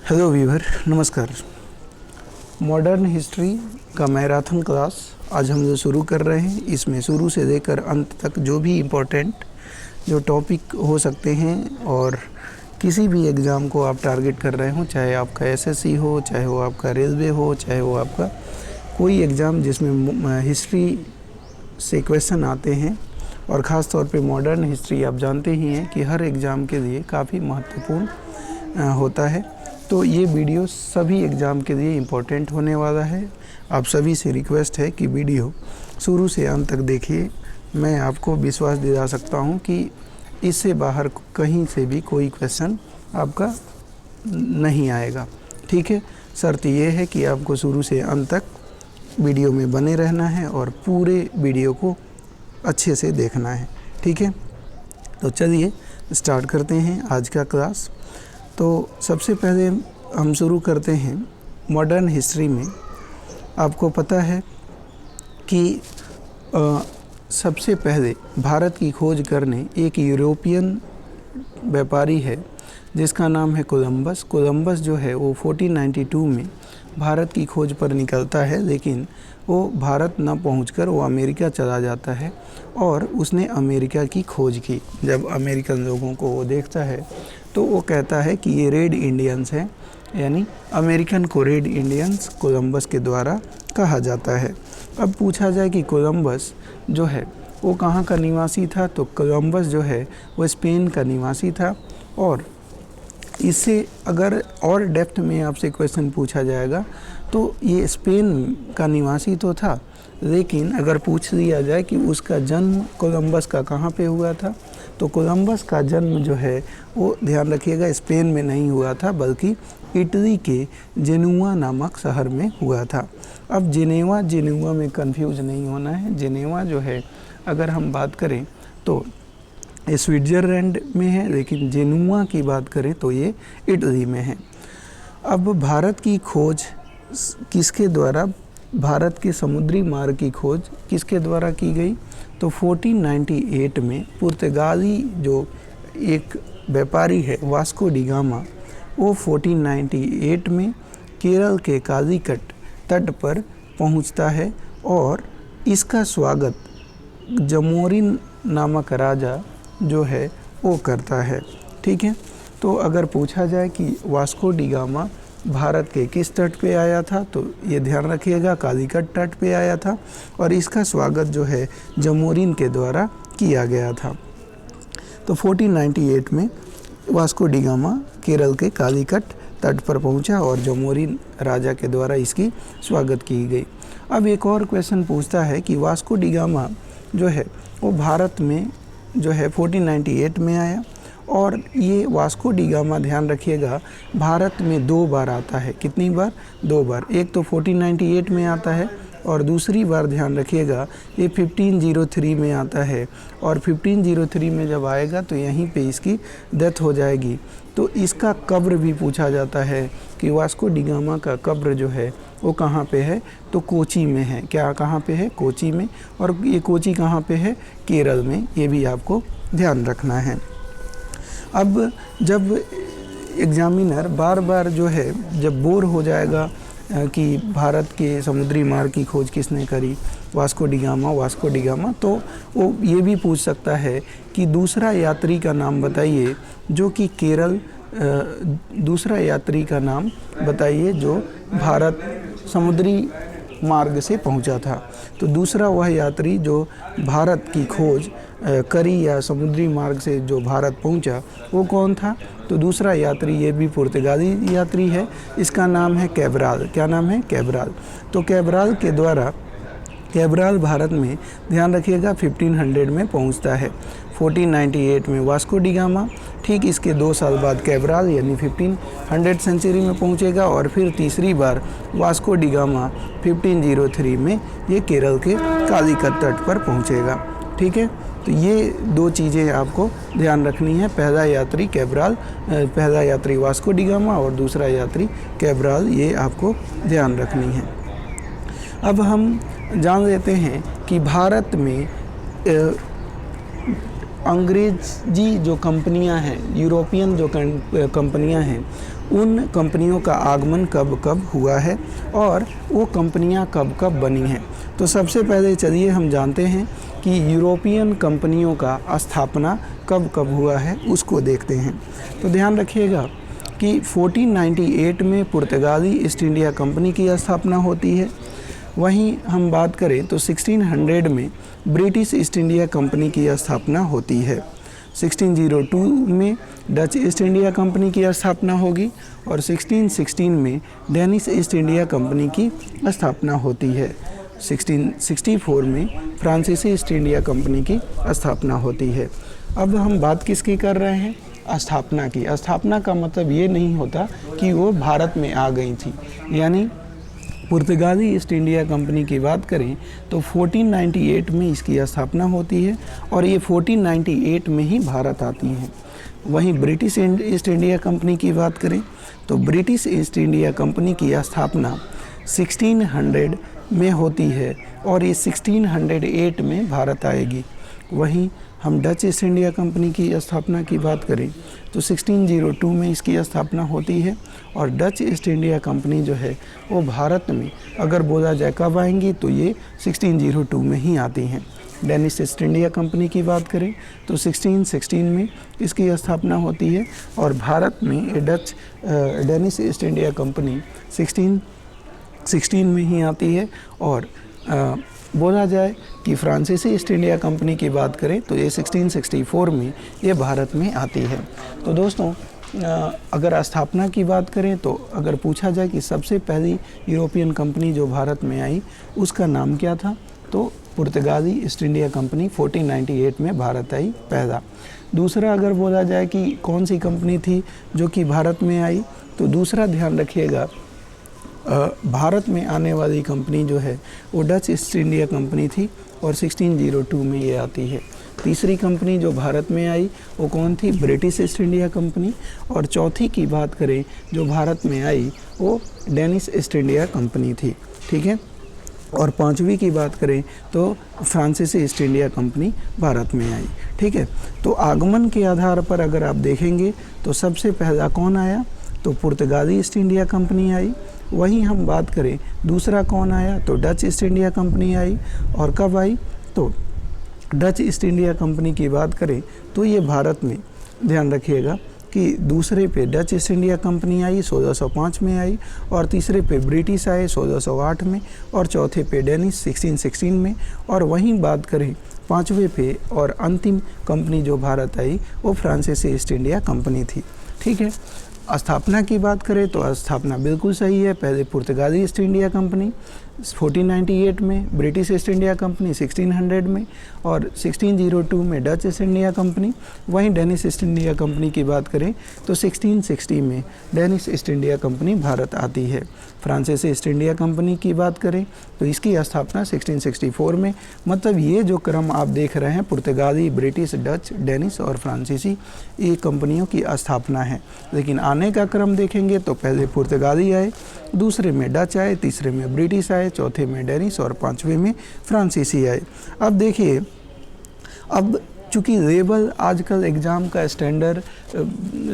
Hello viewer, नमस्कार। Modern history का marathon class आज हम जो शुरू कर रहे हैं, इसमें शुरू से लेकर अंत तक जो भी इम्पोर्टेंट जो टॉपिक हो सकते हैं और किसी भी एग्ज़ाम को आप टारगेट कर रहे हो, चाहे आपका एसएससी हो, चाहे वो आपका रेलवे हो, चाहे वो आपका कोई एग्ज़ाम जिसमें हिस्ट्री से क्वेश्चन आते हैं, और ख़ास तौर पे मॉडर्न हिस्ट्री आप जानते ही हैं कि हर एग्ज़ाम के लिए काफ़ी महत्वपूर्ण होता है। तो ये वीडियो सभी एग्ज़ाम के लिए इम्पोर्टेंट होने वाला है। आप सभी से रिक्वेस्ट है कि वीडियो शुरू से अंत तक देखिए। मैं आपको विश्वास दिला सकता हूँ कि इससे बाहर कहीं से भी कोई क्वेश्चन आपका नहीं आएगा। ठीक है, शर्त ये है कि आपको शुरू से अंत तक वीडियो में बने रहना है और पूरे वीडियो को अच्छे से देखना है। ठीक है, तो चलिए स्टार्ट करते हैं आज का क्लास। तो सबसे पहले हम शुरू करते हैं मॉडर्न हिस्ट्री में। आपको पता है कि सबसे पहले भारत की खोज करने एक यूरोपियन व्यापारी है जिसका नाम है कोलंबस। कोलंबस जो है वो 1492 में भारत की खोज पर निकलता है, लेकिन वो भारत न पहुंचकर वो अमेरिका चला जाता है और उसने अमेरिका की खोज की। जब अमेरिकन लोगों को वो देखता है तो वो कहता है कि ये रेड इंडियंस हैं, यानी अमेरिकन को रेड इंडियंस कोलंबस के द्वारा कहा जाता है। अब पूछा जाए कि कोलंबस जो है वो कहाँ का निवासी था, तो कोलंबस जो है वो स्पेन का निवासी था। और इससे अगर और डेप्थ में आपसे क्वेश्चन पूछा जाएगा तो ये स्पेन का निवासी तो था, लेकिन अगर पूछ लिया जाए कि उसका जन्म कोलंबस का कहाँ पे हुआ था, तो कोलंबस का जन्म जो है वो ध्यान रखिएगा स्पेन में नहीं हुआ था, बल्कि इटली के जेनुआ नामक शहर में हुआ था। अब जेनेवा में कंफ्यूज नहीं होना है। जेनेवा जो है अगर हम बात करें तो स्विट्ज़रलैंड में है, लेकिन जेनुआ की बात करें तो ये इटली में है। अब भारत की खोज किसके द्वारा, भारत के समुद्री मार्ग की खोज किसके द्वारा की गई, तो 1498 में पुर्तगाली जो एक व्यापारी है वास्को डी गामा, वो 1498 में केरल के कालीकट तट पर पहुंचता है और इसका स्वागत जमोरिन नामक राजा जो है वो करता है। ठीक है, तो अगर पूछा जाए कि वास्को डी गामा भारत के किस तट पे आया था, तो ये ध्यान रखिएगा कालीकट तट पे आया था और इसका स्वागत जो है जमोरिन के द्वारा किया गया था। तो 1498 में वास्को डी गामा केरल के कालीकट तट पर पहुंचा और जमोरिन राजा के द्वारा इसकी स्वागत की गई। अब एक और क्वेश्चन पूछता है कि वास्को डी गामा जो है वो भारत में जो है 1498 में आया, और ये वास्को डी गामा ध्यान रखिएगा भारत में 2 बार आता है। कितनी बार? 2 बार। एक तो 1498 में आता है और दूसरी बार ध्यान रखिएगा ये 1503 में आता है, और 1503 में जब आएगा तो यहीं पे इसकी डेथ हो जाएगी। तो इसका कब्र भी पूछा जाता है कि वास्को डी गामा का कब्र जो है वो कहाँ पे है, तो कोची में है। क्या कहाँ पे है? कोची में। और ये कोची कहाँ पे है? केरल में। ये भी आपको ध्यान रखना है। अब जब एग्जामिनर बार बार जो है जब बोर हो जाएगा कि भारत के समुद्री मार्ग की खोज किसने करी, वास्को डी गामा, तो वो ये भी पूछ सकता है कि दूसरा यात्री का नाम बताइए जो कि केरल, दूसरा यात्री का नाम बताइए जो भारत समुद्री मार्ग से पहुंचा था। तो दूसरा वह यात्री जो भारत की खोज करी या समुद्री मार्ग से जो भारत पहुंचा वो कौन था, तो दूसरा यात्री ये भी पुर्तगाली यात्री है, इसका नाम है कैब्राल। क्या नाम है? कैब्राल। तो कैब्राल भारत में ध्यान रखिएगा 1500 में पहुंचता है। 1498 में वास्को डी गामा, ठीक इसके 2 साल बाद कैब्राल यानी 1500 सेंचुरी में पहुंचेगा, और फिर तीसरी बार वास्को डी गामा 1503 में ये केरल के कालीकट तट पर पहुंचेगा। ठीक है, तो ये 2 चीज़ें आपको ध्यान रखनी है। पहला यात्री कैब्राल, पहला यात्री वास्को डी गामा और दूसरा यात्री कैब्राल, ये आपको ध्यान रखनी है। अब हम जान लेते हैं कि भारत में अंग्रेजी जो कंपनियां हैं, यूरोपियन जो कंपनियां हैं, उन कंपनियों का आगमन कब कब हुआ है और वो कंपनियां कब कब बनी हैं। तो सबसे पहले चलिए हम जानते हैं कि यूरोपियन कंपनियों का स्थापना कब कब हुआ है, उसको देखते हैं। तो ध्यान रखिएगा कि 1498 में पुर्तगाली ईस्ट इंडिया कंपनी की स्थापना होती है। वहीं हम बात करें तो 1600 में ब्रिटिश ईस्ट इंडिया कंपनी की स्थापना होती है। 1602 में डच ईस्ट इंडिया कंपनी की स्थापना होगी और 1616 में डेनिश ईस्ट इंडिया कंपनी की स्थापना होती है। 1664 में फ्रांसीसी ईस्ट इंडिया कंपनी की स्थापना होती है। अब हम बात किसकी कर रहे हैं? स्थापना की। स्थापना का मतलब ये नहीं होता कि वो भारत में आ गई थी, यानी पुर्तगाली ईस्ट इंडिया कंपनी की बात करें तो 1498 में इसकी स्थापना होती है और ये 1498 में ही भारत आती हैं। वहीं ब्रिटिश ईस्ट इंडिया कंपनी की बात करें तो ब्रिटिश ईस्ट इंडिया कंपनी की स्थापना 1600 में होती है और ये 1608 में भारत आएगी। वहीं हम डच ईस्ट इंडिया कंपनी की स्थापना की बात करें तो 1602 में इसकी स्थापना होती है और डच ईस्ट इंडिया कंपनी जो है वो भारत में अगर बोला जाए कब आएंगी तो ये 1602 में ही आती हैं। डेनिश ईस्ट इंडिया कंपनी की बात करें तो 1616 में इसकी स्थापना होती है और भारत में ये डेनिश ईस्ट इंडिया कंपनी 1616 में ही आती है। और बोला जाए कि फ्रांसीसी ईस्ट इंडिया कंपनी की बात करें तो ये 1664 में ये भारत में आती है। तो दोस्तों, अगर स्थापना की बात करें तो अगर पूछा जाए कि सबसे पहली यूरोपियन कंपनी जो भारत में आई उसका नाम क्या था, तो पुर्तगाली ईस्ट इंडिया कंपनी 1498 में भारत आई पहला। दूसरा अगर बोला जाए कि कौन सी कंपनी थी जो कि भारत में आई, तो दूसरा ध्यान रखिएगा भारत में आने वाली कंपनी जो है वो डच ईस्ट इंडिया कंपनी थी और 1602 में ये आती है। तीसरी कंपनी जो भारत में आई वो कौन थी? British east India company. और चौथी की बात करें जो भारत में आई वो डेनिश ईस्ट इंडिया कंपनी थी, ठीक है। और पांचवी की बात करें तो फ्रांसीसी ईस्ट इंडिया कंपनी भारत में आई, ठीक है। तो आगमन के आधार पर अगर आप देखेंगे तो सबसे पहला कौन आया? तो पुर्तगाली ईस्ट इंडिया कंपनी आई। वहीं हम बात करें दूसरा कौन आया, तो डच ईस्ट इंडिया कंपनी आई। और कब आई? तो डच ईस्ट इंडिया कंपनी की बात करें तो ये भारत में, ध्यान रखिएगा कि दूसरे पे डच ईस्ट इंडिया कंपनी आई 1605 में आई और तीसरे पे ब्रिटिश आए 1608 में और चौथे पे डेनिश 1616 में। और वहीं बात करें पांचवे पे और अंतिम कंपनी जो भारत आई वो फ्रांसीसी ईस्ट इंडिया कंपनी थी, ठीक है। स्थापना की बात करें तो स्थापना बिल्कुल सही है। पहले पुर्तगाली ईस्ट इंडिया कंपनी 1498 में, ब्रिटिश ईस्ट इंडिया कंपनी 1600 में और 1602 में डच ईस्ट इंडिया कंपनी। वहीं डेनिश ईस्ट इंडिया कंपनी की बात करें तो 1660 में Danish east India company Bharat आती है। फ्रांसीसी ईस्ट इंडिया कंपनी की बात करें तो इसकी स्थापना 1664 में। मतलब ये जो क्रम आप देख रहे हैं पुर्तगाली, ब्रिटिश, डच, डेनिश और फ्रांसीसी, ये कंपनियों की स्थापना है। लेकिन आने का क्रम देखेंगे तो पहले पुर्तगाली आए, दूसरे में डच आए, तीसरे में ब्रिटिश आए, चौथे में डेनिश और पांचवे में फ्रांसीसी आए। अब देखिए, अब चूँकि लेवल आजकल एग्ज़ाम का स्टैंडर्ड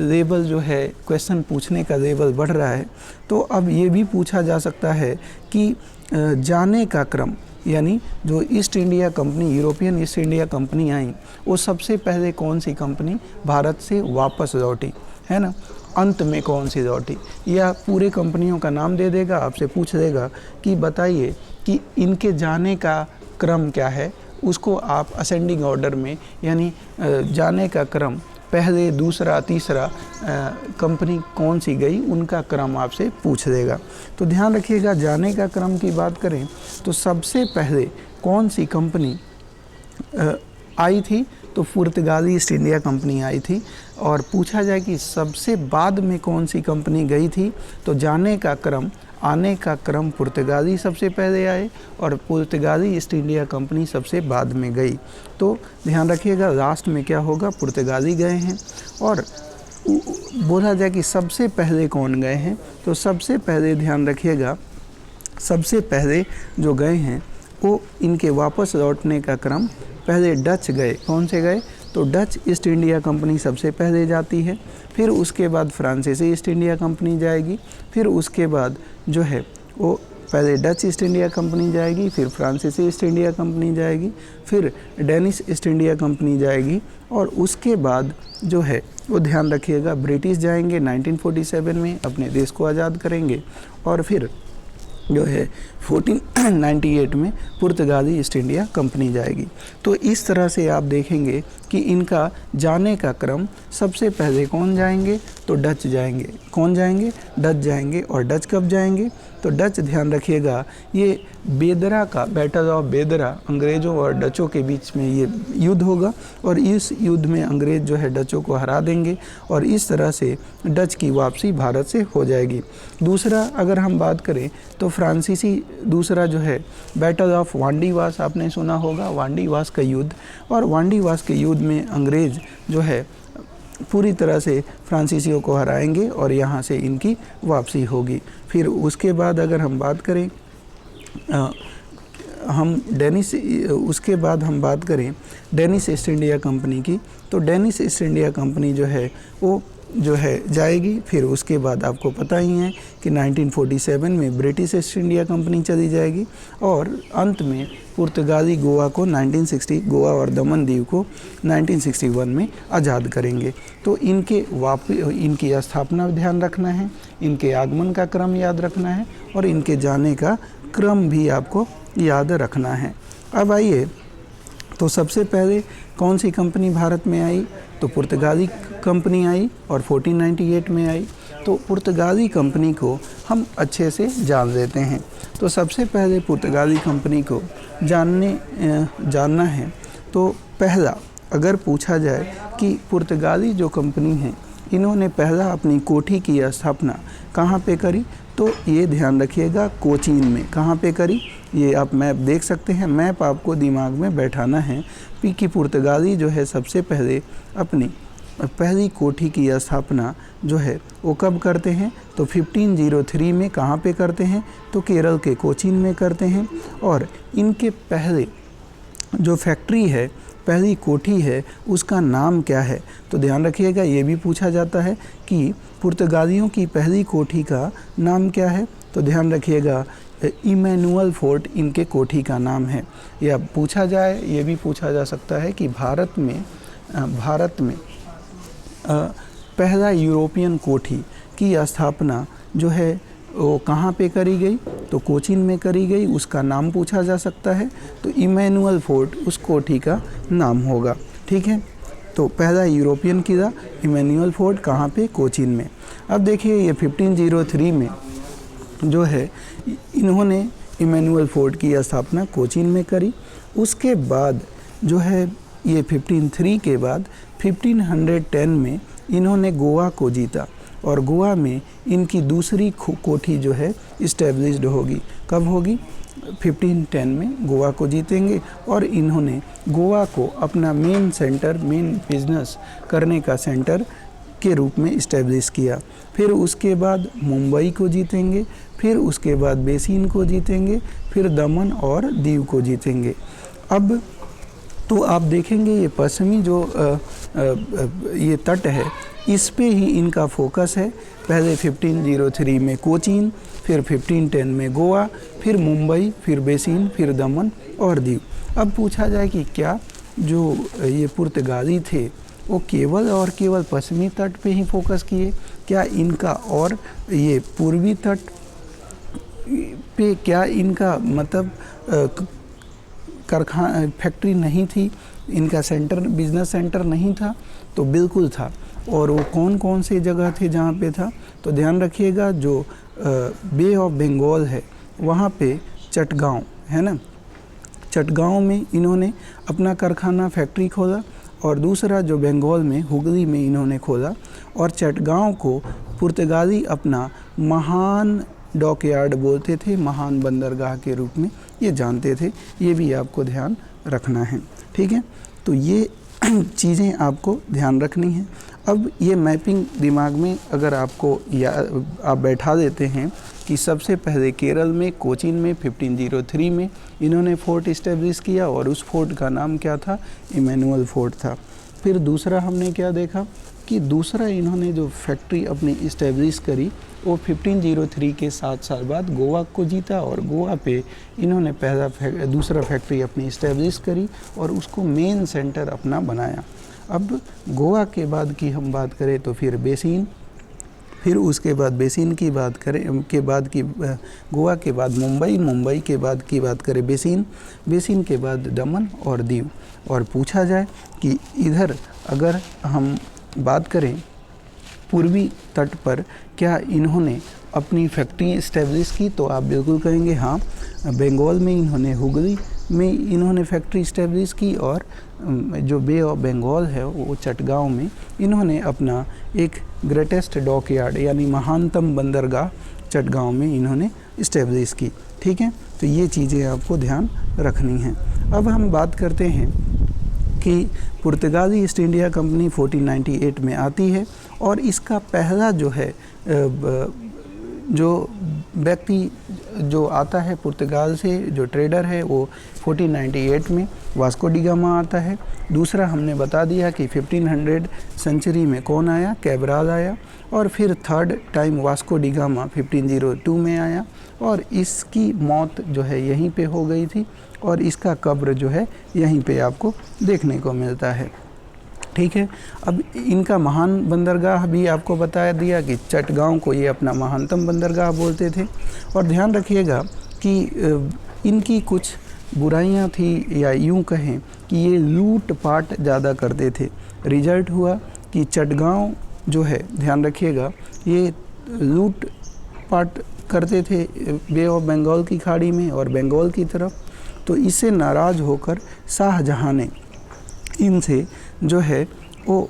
लेवल जो है, क्वेश्चन पूछने का लेवल बढ़ रहा है, तो अब ये भी पूछा जा सकता है कि जाने का क्रम, यानी जो East India Company, European East India Company आई, वो सबसे पहले कौन सी कंपनी भारत से वापस लौटी, है ना, अंत में कौन सी लौटी, या पूरे कंपनियों का नाम दे देगा, आपसे पूछ देगा कि बताइए कि इनके जाने का क्रम क्या है। उसको आप असेंडिंग ऑर्डर में, यानी जाने का क्रम पहले, दूसरा, तीसरा कंपनी कौन सी गई उनका क्रम आपसे पूछ देगा। तो ध्यान रखिएगा, जाने का क्रम की बात करें तो सबसे पहले कौन सी कंपनी आई थी, तो पुर्तगाली ईस्ट इंडिया कंपनी आई थी। और पूछा जाए कि सबसे बाद में कौन सी कंपनी गई थी, तो जाने का क्रम, आने का क्रम पुर्तगाली सबसे पहले आए और पुर्तगाली ईस्ट इंडिया कंपनी सबसे बाद में गई। तो ध्यान रखिएगा, लास्ट में क्या होगा, पुर्तगाली गए हैं। और बोला जाए कि सबसे पहले कौन गए हैं, तो सबसे पहले ध्यान रखिएगा, सबसे पहले जो गए हैं वो इनके वापस लौटने का क्रम, पहले डच गए। कौन से गए? तो डच ईस्ट इंडिया कंपनी सबसे पहले जाती है, फिर उसके बाद फ्रांसीसी ईस्ट इंडिया कंपनी जाएगी, फिर उसके बाद जो है वो पहले डच ईस्ट इंडिया कंपनी जाएगी, फिर फ्रांसीसी ईस्ट इंडिया कंपनी जाएगी, फिर डेनिश ईस्ट इंडिया कंपनी जाएगी, और उसके बाद जो है वो ध्यान रखिएगा ब्रिटिश जाएंगे 1947 में, अपने देश को आज़ाद करेंगे, और फिर जो है 1498 में पुर्तगाली ईस्ट इंडिया कंपनी जाएगी। तो इस तरह से आप देखेंगे कि इनका जाने का क्रम, सबसे पहले कौन जाएंगे, तो डच जाएंगे। कौन जाएंगे? डच जाएंगे। और डच कब जाएंगे? तो डच, ध्यान रखिएगा, ये बेदरा का, बैटल ऑफ बेदरा, अंग्रेज़ों और डचों के बीच में ये युद्ध होगा, और इस युद्ध में अंग्रेज़ जो है डचों को हरा देंगे, और इस तरह से डच की वापसी भारत से हो जाएगी। दूसरा अगर हम बात करें तो फ्रांसीसी, दूसरा जो है बैटल ऑफ वांडीवास, आपने सुना होगा वांडीवास का युद्ध, और वांडीवास के युद्ध में अंग्रेज़ जो है पूरी तरह से फ्रांसीसियों को हराएंगे और यहाँ से इनकी वापसी होगी। फिर उसके बाद अगर हम बात करें उसके बाद हम बात करें डेनिश ईस्ट इंडिया कंपनी की, तो डेनिश ईस्ट इंडिया कंपनी जो है वो जो है जाएगी। फिर उसके बाद आपको पता ही है कि 1947 में ब्रिटिश ईस्ट इंडिया कंपनी चली जाएगी, और अंत में पुर्तगाली गोवा को 1960, गोवा और दमन दीव को 1961 में आज़ाद करेंगे। तो इनकी स्थापना ध्यान रखना है, इनके आगमन का क्रम याद रखना है, और इनके जाने का क्रम भी आपको याद रखना है। अब आइए, तो सबसे पहले कौन सी कंपनी भारत में आई? तो पुर्तगाली कंपनी आई और 1498 में आई। तो पुर्तगाली कंपनी को हम अच्छे से जान लेते हैं। तो सबसे पहले पुर्तगाली कंपनी को जानना है, तो पहला अगर पूछा जाए कि पुर्तगाली जो कंपनी है, इन्होंने पहला अपनी कोठी की स्थापना कहाँ पे करी, तो ये ध्यान रखिएगा कोचीन में। कहाँ पे करी? ये आप मैप देख सकते हैं, मैप आपको दिमाग में बैठाना है कि पुर्तगाली जो है सबसे पहले अपनी पहली कोठी की स्थापना जो है वो कब करते हैं, तो 1503 में। कहाँ पे करते हैं? तो केरल के कोचीन में करते हैं। और इनके पहले जो फैक्ट्री है, पहली कोठी है, उसका नाम क्या है? तो ध्यान रखिएगा, ये भी पूछा जाता है कि पुर्तगालियों की पहली कोठी का नाम क्या है। तो ध्यान रखिएगा, इमैनुअल फोर्ट इनके कोठी का नाम है। या पूछा जाए, ये भी पूछा जा सकता है कि भारत में पहला यूरोपियन कोठी की स्थापना जो है वो कहाँ पे करी गई, तो कोचीन में करी गई। उसका नाम पूछा जा सकता है, तो इमैनुअल फोर्ट उस कोठी का नाम होगा। ठीक है, तो पहला यूरोपियन किला इमैनुअल फोर्ट कहाँ पे? कोचीन में। अब देखिए, ये 1503 में जो है इन्होंने इमैनुअल फोर्ट की स्थापना कोचीन में करी। उसके बाद जो है ये 1503 के बाद 1510 में इन्होंने गोवा को जीता, और गोवा में इनकी दूसरी कोठी जो है इस्टेब्लिश्ड होगी। कब होगी? 1510 में गोवा को जीतेंगे, और इन्होंने गोवा को अपना मेन बिजनेस करने का सेंटर के रूप में इस्टेब्लिश किया। फिर उसके बाद मुंबई को जीतेंगे, फिर उसके बाद बेसिन को जीतेंगे, फिर दमन और दीव को जीतेंगे। अब तो आप देखेंगे ये पश्चिमी जो ये तट है, इस पे ही इनका फोकस है। पहले 1503 में कोचीन, फिर 1510 में गोवा, फिर मुंबई, फिर बेसिन, फिर दमन और दीव। अब पूछा जाए कि क्या जो ये पुर्तगाली थे वो केवल और केवल पश्चिमी तट पे ही फोकस किए, क्या इनका और ये पूर्वी तट पे क्या इनका मतलब फैक्ट्री नहीं थी, इनका बिजनेस सेंटर नहीं था? तो बिल्कुल था। और वो कौन कौन से जगह थे जहाँ पे था? तो ध्यान रखिएगा, जो बे ऑफ बंगाल है वहाँ पे चटगांव है ना, चटगांव में इन्होंने अपना कारखाना फैक्ट्री खोला, और दूसरा जो बंगाल में हुगली में इन्होंने खोला। और चटगांव को पुर्तगाली अपना महान डॉकयार्ड बोलते थे, महान बंदरगाह के रूप में ये जानते थे। ये भी आपको ध्यान रखना है। ठीक है, तो ये चीज़ें आपको ध्यान रखनी है। अब ये मैपिंग दिमाग में अगर आपको आप बैठा देते हैं कि सबसे पहले केरल में कोचीन में 1503 में इन्होंने फोर्ट इस्टेब्लिश किया, और उस फोर्ट का नाम क्या था? इमैनुअल फोर्ट था। फिर दूसरा हमने क्या देखा कि दूसरा इन्होंने जो फैक्ट्री अपनी इस्टेब्लिश करी वो 1503 के 7 साल बाद गोवा को जीता, और गोवा पे इन्होंने दूसरा फैक्ट्री अपनी इस्टेब्लिश करी और उसको मेन सेंटर अपना बनाया। अब गोवा के बाद की हम बात करें तो फिर बेसिन, फिर उसके बाद बेसिन की बात करें के बाद की गोवा के बाद मुंबई, मुंबई के बाद की बात करें बेसिन, बेसिन के बाद दमन और दीव। और पूछा जाए कि इधर अगर हम बात करें पूर्वी तट पर क्या इन्होंने अपनी फैक्ट्री इस्टेब्लिश की, तो आप बिल्कुल कहेंगे हाँ, बंगाल में इन्होंने हुगली में इन्होंने फैक्ट्री इस्टेब्लिश की, और जो बे ऑफ बंगाल है वो चटगांव में इन्होंने अपना एक ग्रेटेस्ट डॉकयार्ड यानी महानतम बंदरगाह चटगांव में इन्होंने इस्टेब्लिश की। ठीक है, तो ये चीज़ें आपको ध्यान रखनी हैं। अब हम बात करते हैं कि पुर्तगाली ईस्ट इंडिया कंपनी 1498 में आती है, और इसका पहला जो है जो व्यक्ति जो आता है पुर्तगाल से, जो ट्रेडर है, वो 1498 में वास्को डी गामा आता है। दूसरा हमने बता दिया कि 1500 सेंचुरी में कौन आया, कैबराल आया, और फिर third time Vasco D gamma 1502 में आया, और इसकी मौत जो है यहीं पे हो गई थी, और इसका कब्र जो है यहीं पे आपको देखने को मिलता है। ठीक है, अब इनका महान बंदरगाह भी आपको बता दिया कि चटगांव को ये अपना महानतम बंदरगाह बोलते थे। और ध्यान रखिएगा कि इनकी कुछ बुराइयां थी, या यूं कहें कि ये लूट पाट ज़्यादा करते थे। रिजल्ट हुआ कि चटगांव जो है, ध्यान रखिएगा, ये लूट पाट करते थे बे ऑफ बंगाल की खाड़ी में और बंगाल की तरफ। तो इससे नाराज़ होकर शाहजहां ने इनसे जो है वो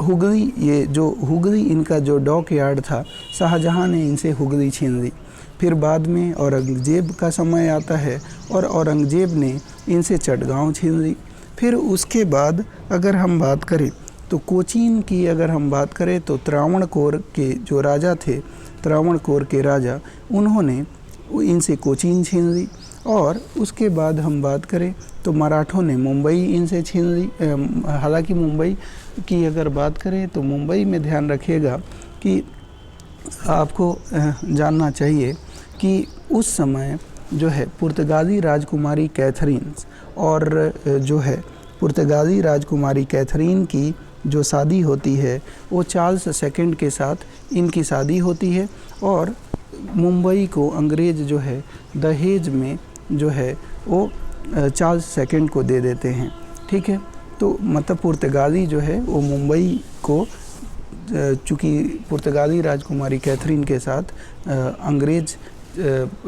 हुगली, ये जो हुगली इनका जो डॉक यार्ड था, शाहजहां ने इनसे हुगली छीन ली। फिर बाद में औरंगजेब का समय आता है और औरंगजेब ने इनसे चटगांव छीन ली। फिर उसके बाद अगर हम बात करें तो कोचीन की अगर हम बात करें तो त्रावणकोर के जो राजा थे, त्रावणकोर के राजा, उन्होंने इनसे कोचीन छीन ली। और उसके बाद हम बात करें तो मराठों ने मुंबई इनसे छीन ली। हालांकि मुंबई की अगर बात करें तो मुंबई में ध्यान रखिएगा कि आपको जानना चाहिए कि उस समय जो है पुर्तगाली राजकुमारी कैथरीन और जो है पुर्तगाली राजकुमारी कैथरीन की जो शादी होती है वो चार्ल्स सेकंड के साथ इनकी शादी होती है, और मुंबई को अंग्रेज़ जो है दहेज में जो है वो चार्ल्स सेकंड को दे देते हैं। ठीक है, तो मतलब पुर्तगाली जो है वो मुंबई को, चूँकि पुर्तगाली राजकुमारी कैथरीन के साथ अंग्रेज़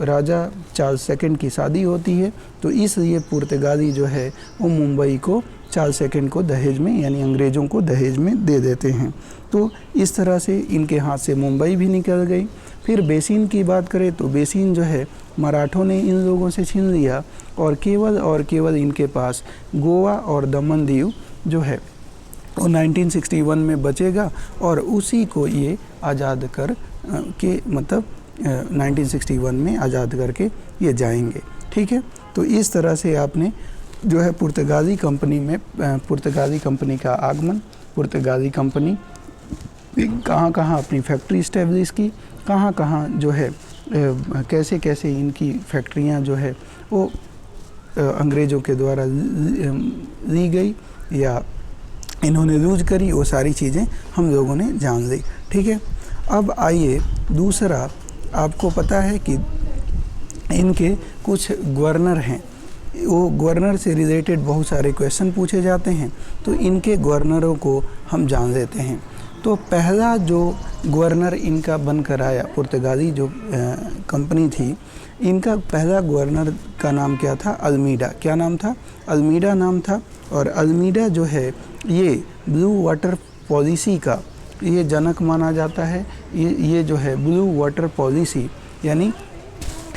राजा चार्ल्स सेकंड की शादी होती है, तो इसलिए पुर्तगाली जो है वो मुंबई को चार्ल्स सेकंड को दहेज में, यानी अंग्रेज़ों को दहेज में दे देते हैं। तो इस तरह से इनके हाथ से मुंबई भी निकल गई। फिर बेसिन की बात करें तो बेसिन जो है मराठों ने इन लोगों से छीन लिया, और केवल इनके पास गोवा और दमन दीव जो है वो 1961 में बचेगा, और उसी को ये आज़ाद कर के मतलब 1961 में आज़ाद करके ये जाएंगे। ठीक है, तो इस तरह से आपने जो है पुर्तगाली कंपनी में पुर्तगाली कंपनी का आगमन, पुर्तगाली कंपनी कहाँ कहाँ अपनी फैक्ट्री इस्टेब्लिश की, कहाँ कहाँ जो है कैसे कैसे इनकी फैक्ट्रियाँ जो है वो अंग्रेज़ों के द्वारा ली गई या इन्होंने लूज करी, वो सारी चीज़ें हम लोगों ने जान ली। ठीक है, अब आइए दूसरा, आपको पता है कि इनके कुछ गवर्नर हैं, वो गवर्नर से रिलेटेड बहुत सारे क्वेश्चन पूछे जाते हैं, तो इनके गवर्नरों को हम जान लेते हैं। तो पहला जो गवर्नर इनका बनकर आया, पुर्तगाली जो कंपनी थी, इनका पहला गवर्नर का नाम क्या था? अल्मीडा। क्या नाम था? अल्मीडा नाम था। और अल्मीडा जो है ये ब्लू वाटर पॉलिसी का ये जनक माना जाता है। ये जो है ब्लू वाटर पॉलिसी यानी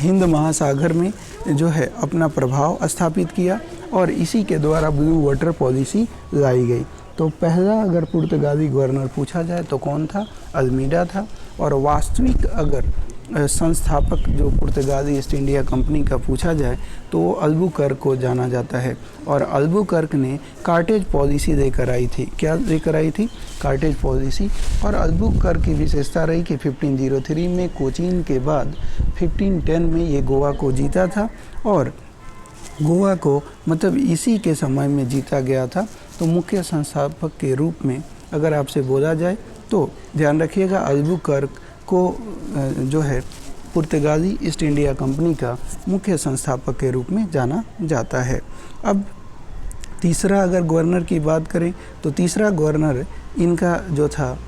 हिंद महासागर में जो है अपना प्रभाव स्थापित किया, और इसी के द्वारा ब्लू वाटर पॉलिसी लाई गई। तो पहला अगर पुर्तगाली गवर्नर पूछा जाए तो कौन था? अल्मीडा था। और वास्तविक अगर संस्थापक जो पुर्तगाली ईस्ट इंडिया कंपनी का पूछा जाए तो वो अल्बुकर्क को जाना जाता है। और अल्बुकर्क ने कार्टेज पॉलिसी देकर आई थी। क्या लेकर आई थी? Cartridge policy. और अल्बुकर्क की विशेषता रही कि 1503 में कोचीन के बाद 1510 में ये गोवा को जीता था, और गोवा को मतलब इसी के समय में जीता गया था। तो मुख्य संस्थापक के रूप में अगर आपसे बोला जाए तो ध्यान रखिएगा, अल्बुकर्क को जो है पुर्तगाली ईस्ट इंडिया कंपनी का मुख्य संस्थापक के रूप में जाना जाता है। अब तीसरा अगर गवर्नर की बात करें तो तीसरा गवर्नर इनका जो था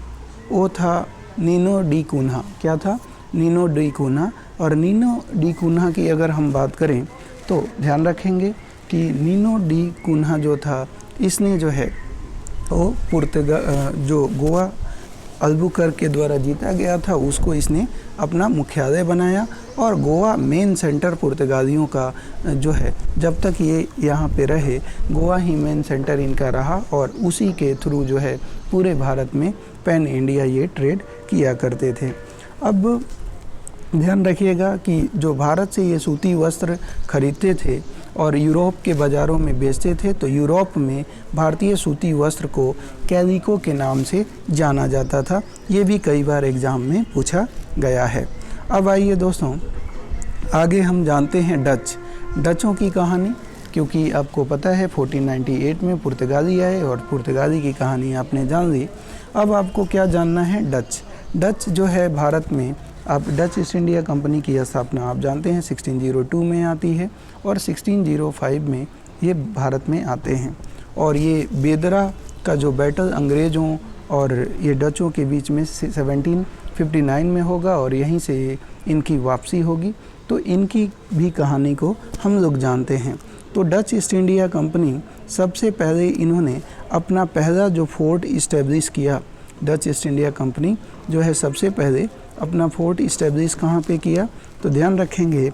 वो था नीनो डी कुन्हा। क्या था? Nino de Cunha. और नीनो डी कुन्हा की अगर हम बात करें तो ध्यान रखेंगे कि नीनो डी कुन्हा जो था, इसने जो है वो जो गोवा अल्बुकर्क के द्वारा जीता गया था उसको इसने अपना मुख्यालय बनाया। और गोवा मेन सेंटर पुर्तगालियों का जो है, जब तक ये यहाँ पे रहे, गोवा ही मेन सेंटर इनका रहा, और उसी के थ्रू जो है पूरे भारत में पैन इंडिया ये ट्रेड किया करते थे। अब ध्यान रखिएगा कि जो भारत से ये सूती वस्त्र खरीदते थे और यूरोप के बाज़ारों में बेचते थे, तो यूरोप में भारतीय सूती वस्त्र को कैलिको के नाम से जाना जाता था। ये भी कई बार एग्ज़ाम में पूछा गया है। अब आइए दोस्तों, आगे हम जानते हैं डचों की कहानी, क्योंकि आपको पता है 1498 में पुर्तगाली आए और पुर्तगाली की कहानी आपने जान ली। अब आपको क्या जानना है? डच जो है भारत में, आप डच ईस्ट इंडिया कंपनी की स्थापना आप जानते हैं 1602 में आती है, और 1605 में ये भारत में आते हैं। और ये बेदरा का जो बैटल अंग्रेज़ों और ये डचों के बीच में 1759 में होगा, और यहीं से इनकी वापसी होगी। तो इनकी भी कहानी को हम लोग जानते हैं। तो डच ईस्ट इंडिया कंपनी सबसे पहले इन्होंने अपना पहला जो फोर्ट इस्टेब्लिश किया, डच ईस्ट इंडिया कंपनी जो है सबसे पहले अपना फोर्ट इस्टेब्लिश कहाँ पे किया? तो ध्यान रखेंगे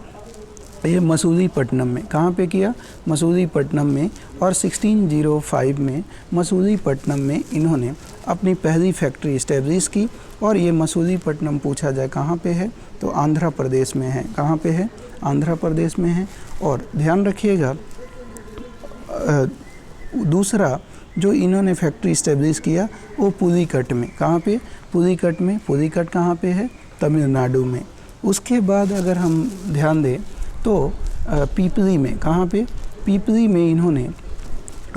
ये मसूलीपट्टनम में। कहाँ पे किया? मसूलीपट्टनम में। और 1605 में मसूलीपट्टनम में इन्होंने अपनी पहली फैक्ट्री इस्टेब्लिश की। और ये मसूलीपट्टनम पूछा जाए कहाँ पे है तो आंध्र प्रदेश में है। कहाँ पे है? आंध्र प्रदेश में है। और ध्यान रखिएगा दूसरा जो इन्होंने फैक्ट्री इस्टेब्लिश किया वो पुलिकट में। कहाँ पे? पुलिकट में। पुलिकट कहाँ पे है? तमिलनाडु में। उसके बाद अगर हम ध्यान दें तो पीपली में। कहाँ पे? पीपली में इन्होंने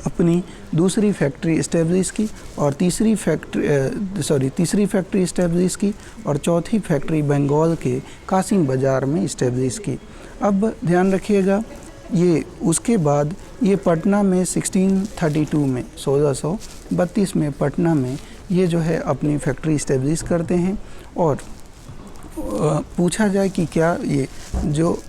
अपनी दूसरी फैक्ट्री इस्टेब्लिश की, और तीसरी फैक्ट्री इस्टेब्लिश की, और चौथी फैक्ट्री बंगाल के कासिम बाज़ार में इस्टेब्लिश की। अब ध्यान रखिएगा ये उसके बाद ये पटना में 1632 में 1632 में पटना में ये जो है अपनी फैक्ट्री इस्टेब्लिश करते हैं। और पूछा जाए कि क्या ये जो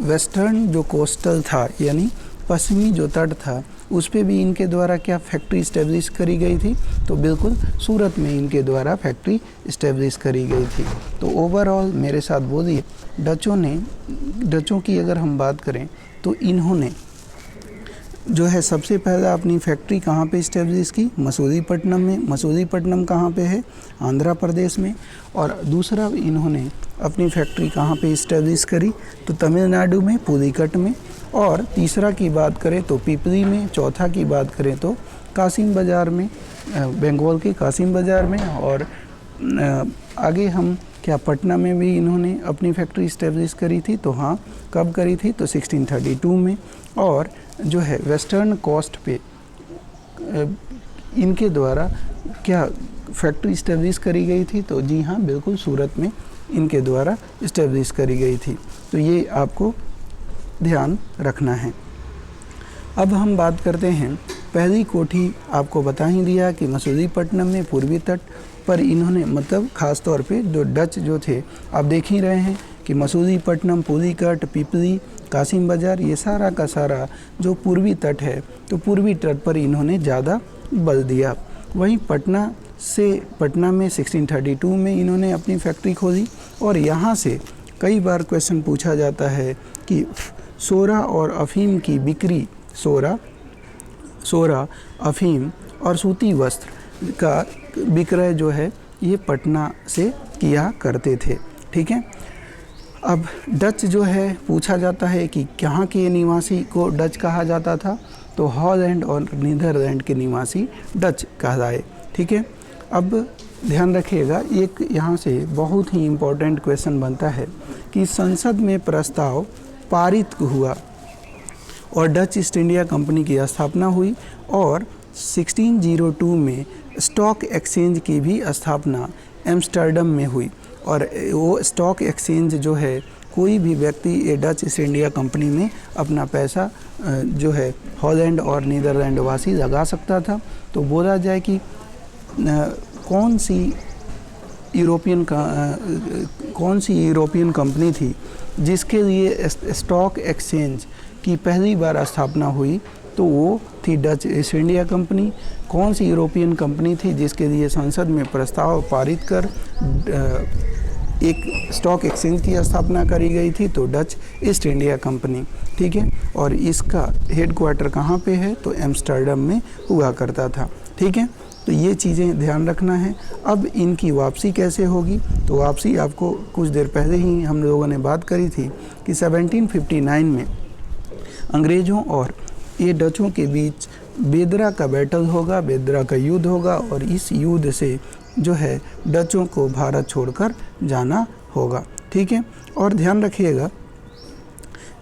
वेस्टर्न जो कोस्टल था यानी पश्चिमी जो तट था उस पे भी इनके द्वारा क्या फैक्ट्री इस्टेब्लिश करी गई थी? तो बिल्कुल सूरत में इनके द्वारा फैक्ट्री इस्टेब्लिश करी गई थी। तो ओवरऑल मेरे साथ बोलिए, डचों की अगर हम बात करें तो इन्होंने जो है सबसे पहला अपनी फैक्ट्री कहाँ पे इस्टेब्लिश की? मसूलीपट्टनम में। मसूलीपट्टनम कहाँ पे है? आंध्र प्रदेश में। और दूसरा इन्होंने अपनी फैक्ट्री कहाँ पे इस्टेब्लिश करी? तो तमिलनाडु में, पुलिकट में। और तीसरा की बात करें तो पीपली में। चौथा की बात करें तो कासिम बाज़ार में, बंगाल के कासिम बाज़ार में। और आगे हम क्या पटना में भी इन्होंने अपनी फैक्ट्री इस्टेब्लिश करी थी? तो हाँ, कब करी थी? तो 1632 में। और जो है वेस्टर्न कोस्ट पे इनके द्वारा क्या फैक्ट्री इस्टेब्लिश करी गई थी? तो जी हाँ, बिल्कुल सूरत में इनके द्वारा इस्टेब्लिश करी गई थी। तो ये आपको ध्यान रखना है। अब हम बात करते हैं पहली कोठी। आपको बता ही दिया कि मसूलीपट्टनम में पूर्वी तट पर इन्होंने मतलब ख़ास तौर पे जो डच जो थे, आप देख ही रहे हैं कि मसूलीपट्टनम, पुलिकट, पीपली, कासिम बाज़ार, ये सारा का सारा जो पूर्वी तट है, तो पूर्वी तट पर इन्होंने ज़्यादा बल दिया। वहीं पटना में 1632 में इन्होंने अपनी फैक्ट्री खोली। और यहाँ से कई बार क्वेश्चन पूछा जाता है कि सोरा और अफ़ीम की बिक्री, सोरा, अफ़ीम और सूती वस्त्र का विक्रय जो है ये पटना से किया करते थे। ठीक है। अब डच जो है, पूछा जाता है कि कहाँ के निवासी को डच कहा जाता था, तो हॉलैंड और नीदरलैंड के निवासी डच कहलाए। ठीक है। अब ध्यान रखिएगा, एक यहाँ से बहुत ही इम्पोर्टेंट क्वेश्चन बनता है कि संसद में प्रस्ताव पारित हुआ और डच ईस्ट इंडिया कंपनी की स्थापना हुई और 1602 में स्टॉक एक्सचेंज की भी स्थापना एम्स्टर्डम में हुई। और वो स्टॉक एक्सचेंज जो है, कोई भी व्यक्ति डच ईस्ट इंडिया कंपनी में अपना पैसा जो है हॉलैंड और नीदरलैंड वासी लगा सकता था। तो बोला जाए कि कौन सी यूरोपियन कंपनी थी जिसके लिए स्टॉक एक्सचेंज की पहली बार स्थापना हुई, तो वो थी डच ईस्ट इंडिया कंपनी। कौन सी यूरोपियन कंपनी थी जिसके लिए संसद में प्रस्ताव पारित कर एक स्टॉक एक्सचेंज की स्थापना करी गई थी, तो डच ईस्ट इंडिया कंपनी। ठीक है। और इसका हेडक्वार्टर कहाँ पे है, तो एम्स्टर्डम में हुआ करता था। ठीक है। तो ये चीज़ें ध्यान रखना है। अब इनकी वापसी कैसे होगी, तो वापसी आपको कुछ देर पहले ही हम लोगों ने बात करी थी कि 1759 में अंग्रेज़ों और ये डचों के बीच बेदरा का बैटल होगा, बेदरा का युद्ध होगा और इस युद्ध से जो है डचों को भारत छोड़कर जाना होगा। ठीक है। और ध्यान रखिएगा,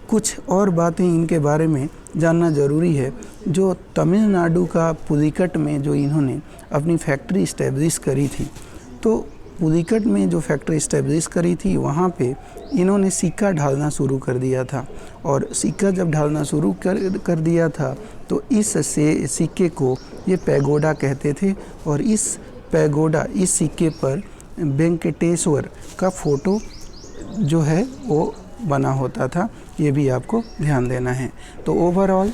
कुछ और बातें इनके बारे में जानना ज़रूरी है। जो तमिलनाडु का पुलिकट में जो इन्होंने अपनी फैक्ट्री इस्टेब्लिश करी थी, तो पुलिकट में जो फैक्ट्री इस्टेब्लिश करी थी वहाँ पे इन्होंने सिक्का ढालना शुरू कर दिया था। और सिक्का जब ढालना शुरू कर दिया था, तो इस सिक्के को ये पैगोडा कहते थे। और इस पैगोडा, इस सिक्के पर वेंकटेश्वर का फ़ोटो जो है वो बना होता था। ये भी आपको ध्यान देना है। तो ओवरऑल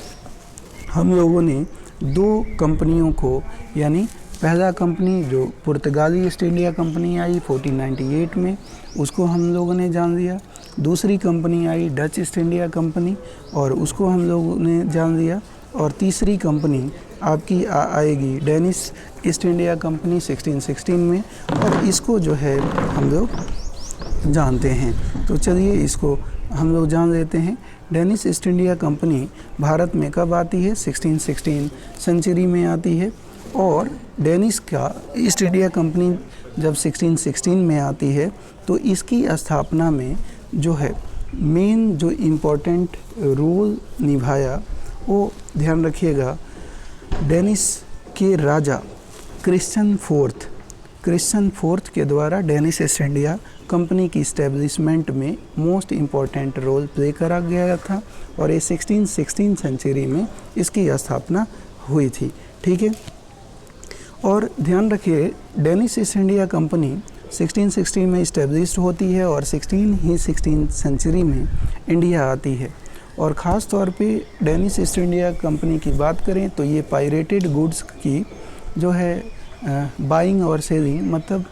हम लोगों ने दो कंपनियों को, यानी पहला कंपनी जो पुर्तगाली ईस्ट इंडिया कंपनी आई 1498 में, उसको हम लोगों ने जान लिया। दूसरी कंपनी आई डच ईस्ट इंडिया कंपनी, और उसको हम लोगों ने जान लिया। और तीसरी कंपनी आपकी आएगी डेनिश ईस्ट इंडिया कंपनी 1616 में, और इसको जो है हम लोग जानते हैं। तो चलिए इसको हम लोग जान लेते हैं। Danish east India company Bharat में कब आती है, 1616 सेंचुरी में आती है। और डेनिश का ईस्ट इंडिया कंपनी जब 1616 में आती है, तो इसकी स्थापना में जो है मेन जो इम्पोर्टेंट रोल निभाया, वो ध्यान रखिएगा, डेनिश के राजा क्रिश्चियन फोर्थ के द्वारा डेनिश ईस्ट इंडिया कंपनी की इस्टेब्लिशमेंट में मोस्ट इम्पॉर्टेंट रोल प्ले करा गया था। और ये 1616 सेंचुरी में इसकी स्थापना हुई थी। ठीक है। और ध्यान रखिए, डेनिश ईस्ट इंडिया कंपनी 1616 में इस्टेब्लिश होती है और 16 सेंचुरी में इंडिया आती है। और ख़ास तौर पे डेनिश ईस्ट इंडिया कंपनी की बात करें तो ये पायरेटेड गुड्स की जो है बाइंग और सेलिंग, मतलब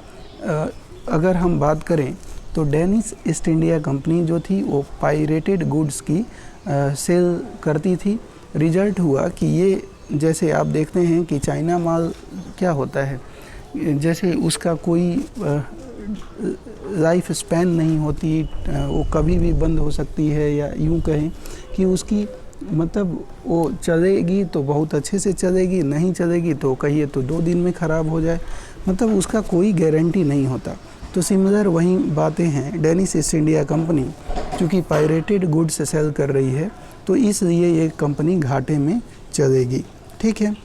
अगर हम बात करें तो डेनिश ईस्ट इंडिया कंपनी जो थी वो पायरेटेड गुड्स की सेल करती थी। रिजल्ट हुआ कि ये, जैसे आप देखते हैं कि चाइना माल क्या होता है, जैसे उसका कोई लाइफ स्पैन नहीं होती, वो कभी भी बंद हो सकती है, या यूँ कहें कि उसकी मतलब वो चलेगी तो बहुत अच्छे से चलेगी, नहीं चलेगी तो कहिए तो 2 दिन में ख़राब हो जाए, मतलब उसका कोई गारंटी नहीं होता। तो सिमिलर वही बातें हैं। डेनिश ईस्ट इंडिया कंपनी चूँकि पायरेटेड गुड्स सेल कर रही है, तो इसलिए ये कंपनी घाटे में चलेगी। ठीक है।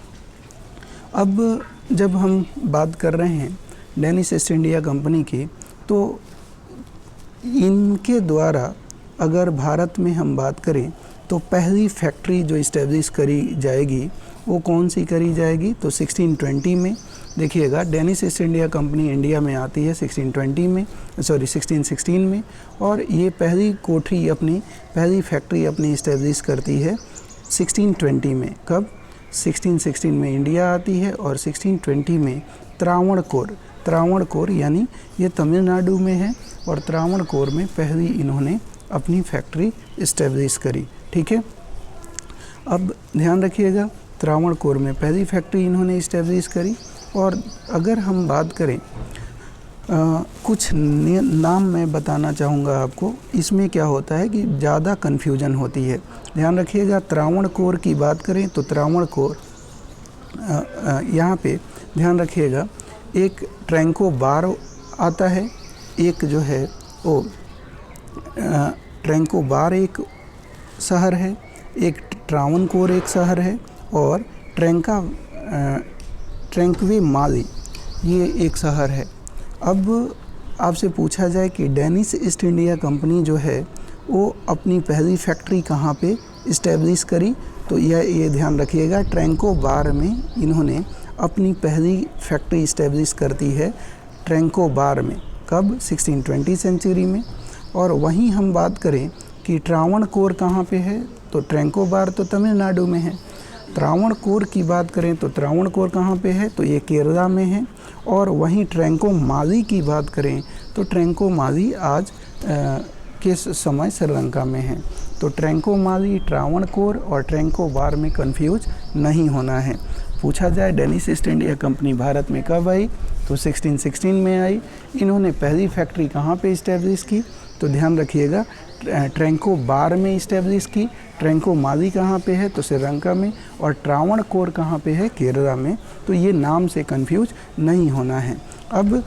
अब जब हम बात कर रहे हैं डेनिश ईस्ट इंडिया कंपनी की, तो इनके द्वारा अगर भारत में हम बात करें तो पहली फैक्ट्री जो इस्टेब्लिश करी जाएगी वो कौन सी करी जाएगी, तो 1620 में। देखिएगा, Danish east India company India में आती है 1616 में, और ये पहली फैक्ट्री अपनी इस्टेब्लिश करती है 1620 में। कब? 1616 में इंडिया आती है और 1620 में त्रावणकोर यानी ये तमिलनाडु में है, और त्रावणकोर में पहली इन्होंने अपनी फैक्ट्री इस्टेब्लिश करी। ठीक है। अब ध्यान रखिएगा, त्रावणकोर में पहली फैक्ट्री इन्होंने इस्टेब्लिश करी। और अगर हम बात करें कुछ नाम मैं बताना चाहूँगा आपको। इसमें क्या होता है कि ज़्यादा कन्फ्यूजन होती है। ध्यान रखिएगा, त्रावणकोर की बात करें तो त्रावणकोर यहाँ पे ध्यान रखिएगा, एक ट्रैंको बार आता है, एक जो है वो ट्रैंको बार एक शहर है, एक त्रावणकोर एक शहर है, और ट्रैंक्वे माली ये एक शहर है। अब आपसे पूछा जाए कि डेनिश ईस्ट इंडिया कंपनी जो है वो अपनी पहली फैक्ट्री कहाँ पे इस्टेब्लिश करी, तो ये ध्यान रखिएगा, ट्रैंको बार में इन्होंने अपनी पहली फैक्ट्री इस्टेब्लिश करती है, ट्रैंको बार में। कब? 1620 सेंचुरी में। और वहीं हम बात करें कि त्रावणकोर कहाँ पे है, तो ट्रैंको बार तो तमिलनाडु में है। त्रावणकोर की बात करें तो त्रावणकोर कहाँ पे है, तो ये केरला में है। और वहीं ट्रैंको माली की बात करें तो ट्रैंको माली आज के समय श्रीलंका में है। तो ट्रैंको माली, त्रावणकोर और ट्रैंको बार में कंफ्यूज नहीं होना है। पूछा जाए Danish east India company Bharat में कब आई, तो 1616 में आई। इन्होंने पहली फैक्ट्री कहाँ पे इस्टेब्लिश की, तो ध्यान रखिएगा, ट्रैंको बार में इस्टेब्लिश की। ट्रैंको माली कहाँ पे है, तो श्रीलंका में। और त्रावणकोर कहाँ पे है, केरला में। तो ये नाम से कंफ्यूज नहीं होना है। अब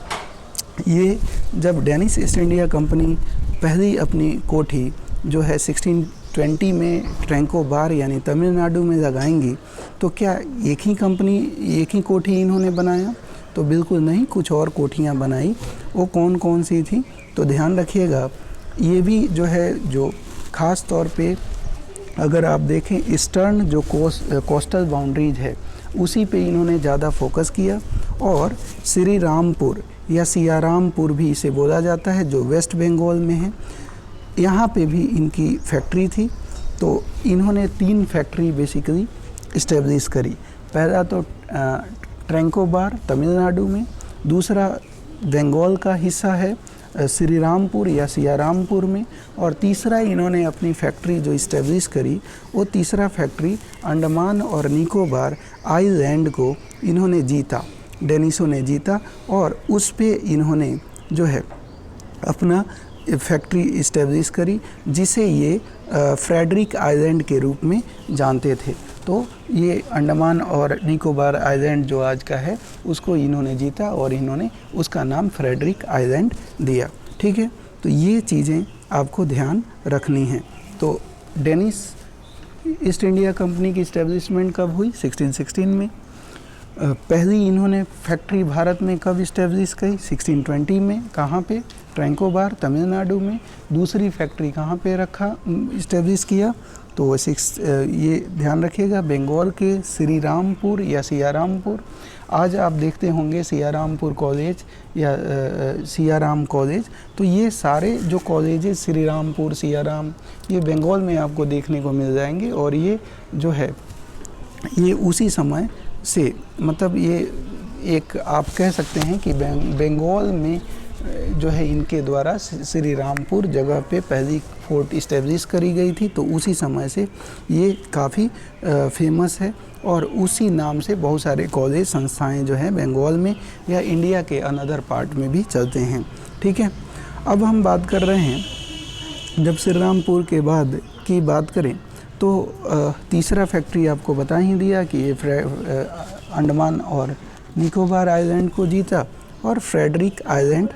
ये जब डेनिश ईस्ट इंडिया कंपनी पहली अपनी कोठी जो है 1620 में ट्रैंको बार यानी तमिलनाडु में लगाएंगी, तो क्या एक ही कोठी इन्होंने बनाया, तो बिल्कुल नहीं, कुछ और कोठियाँ बनाई। वो कौन कौन सी थी, तो ध्यान रखिएगा, ये भी जो है, जो ख़ास तौर पे अगर आप देखें ईस्टर्न जो कोस्टल बाउंड्रीज है उसी पे इन्होंने ज़्यादा फोकस किया। और श्री रामपुर या सियारामपुर भी इसे बोला जाता है, जो वेस्ट बंगाल में है, यहाँ पे भी इनकी फैक्ट्री थी। तो इन्होंने 3 फैक्ट्री बेसिकली इस्टेब्लिश करी। पहला तो ट्रैंको बार तमिलनाडु में, दूसरा बंगाल का हिस्सा है श्री रामपुर या सियारामपुर में, और तीसरा इन्होंने अपनी फैक्ट्री जो इस्टेब्लिश करी वो तीसरा फैक्ट्री अंडमान और निकोबार आइलैंड को इन्होंने जीता, डेनिशों ने जीता, और उस पे इन्होंने जो है अपना फैक्ट्री इस्टेब्लिश करी, जिसे ये फ्रेडरिक आइलैंड के रूप में जानते थे। तो ये अंडमान और निकोबार आइलैंड जो आज का है उसको इन्होंने जीता और इन्होंने उसका नाम फ्रेडरिक आइलैंड दिया। ठीक है, तो ये चीज़ें आपको ध्यान रखनी हैं। तो डेनिश ईस्ट इंडिया कंपनी की इस्टेब्लिशमेंट कब हुई? 1616 में। पहली इन्होंने फैक्ट्री भारत में कब इस्टेब्लिश की? 1620 में। कहाँ पे? ट्रैंको बार तमिलनाडु में। दूसरी फैक्ट्री कहाँ पे इस्टेब्लिश किया? तो ये ध्यान रखिएगा, बंगाल के श्री रामपुर या सियारामपुर। आज आप देखते होंगे सियारामपुर कॉलेज या सियाराम कॉलेज। तो ये सारे जो कॉलेजेस श्री रामपुर, सियाराम, ये बंगाल में आपको देखने को मिल जाएंगे। और ये जो है ये उसी समय से, मतलब ये एक आप कह सकते हैं कि बंगाल में जो है इनके द्वारा श्री रामपुर जगह पे पहली फोर्ट इस्टेब्लिश करी गई थी। तो उसी समय से ये काफ़ी फेमस है और उसी नाम से बहुत सारे कॉलेज संस्थाएं जो हैं बंगाल में या इंडिया के अनदर पार्ट में भी चलते हैं। ठीक है, अब हम बात कर रहे हैं, जब श्री रामपुर के बाद की बात करें तो तीसरा फैक्ट्री आपको बता ही दिया कि ये अंडमान और निकोबार आइलैंड को जीता और फ्रेडरिक आइलैंड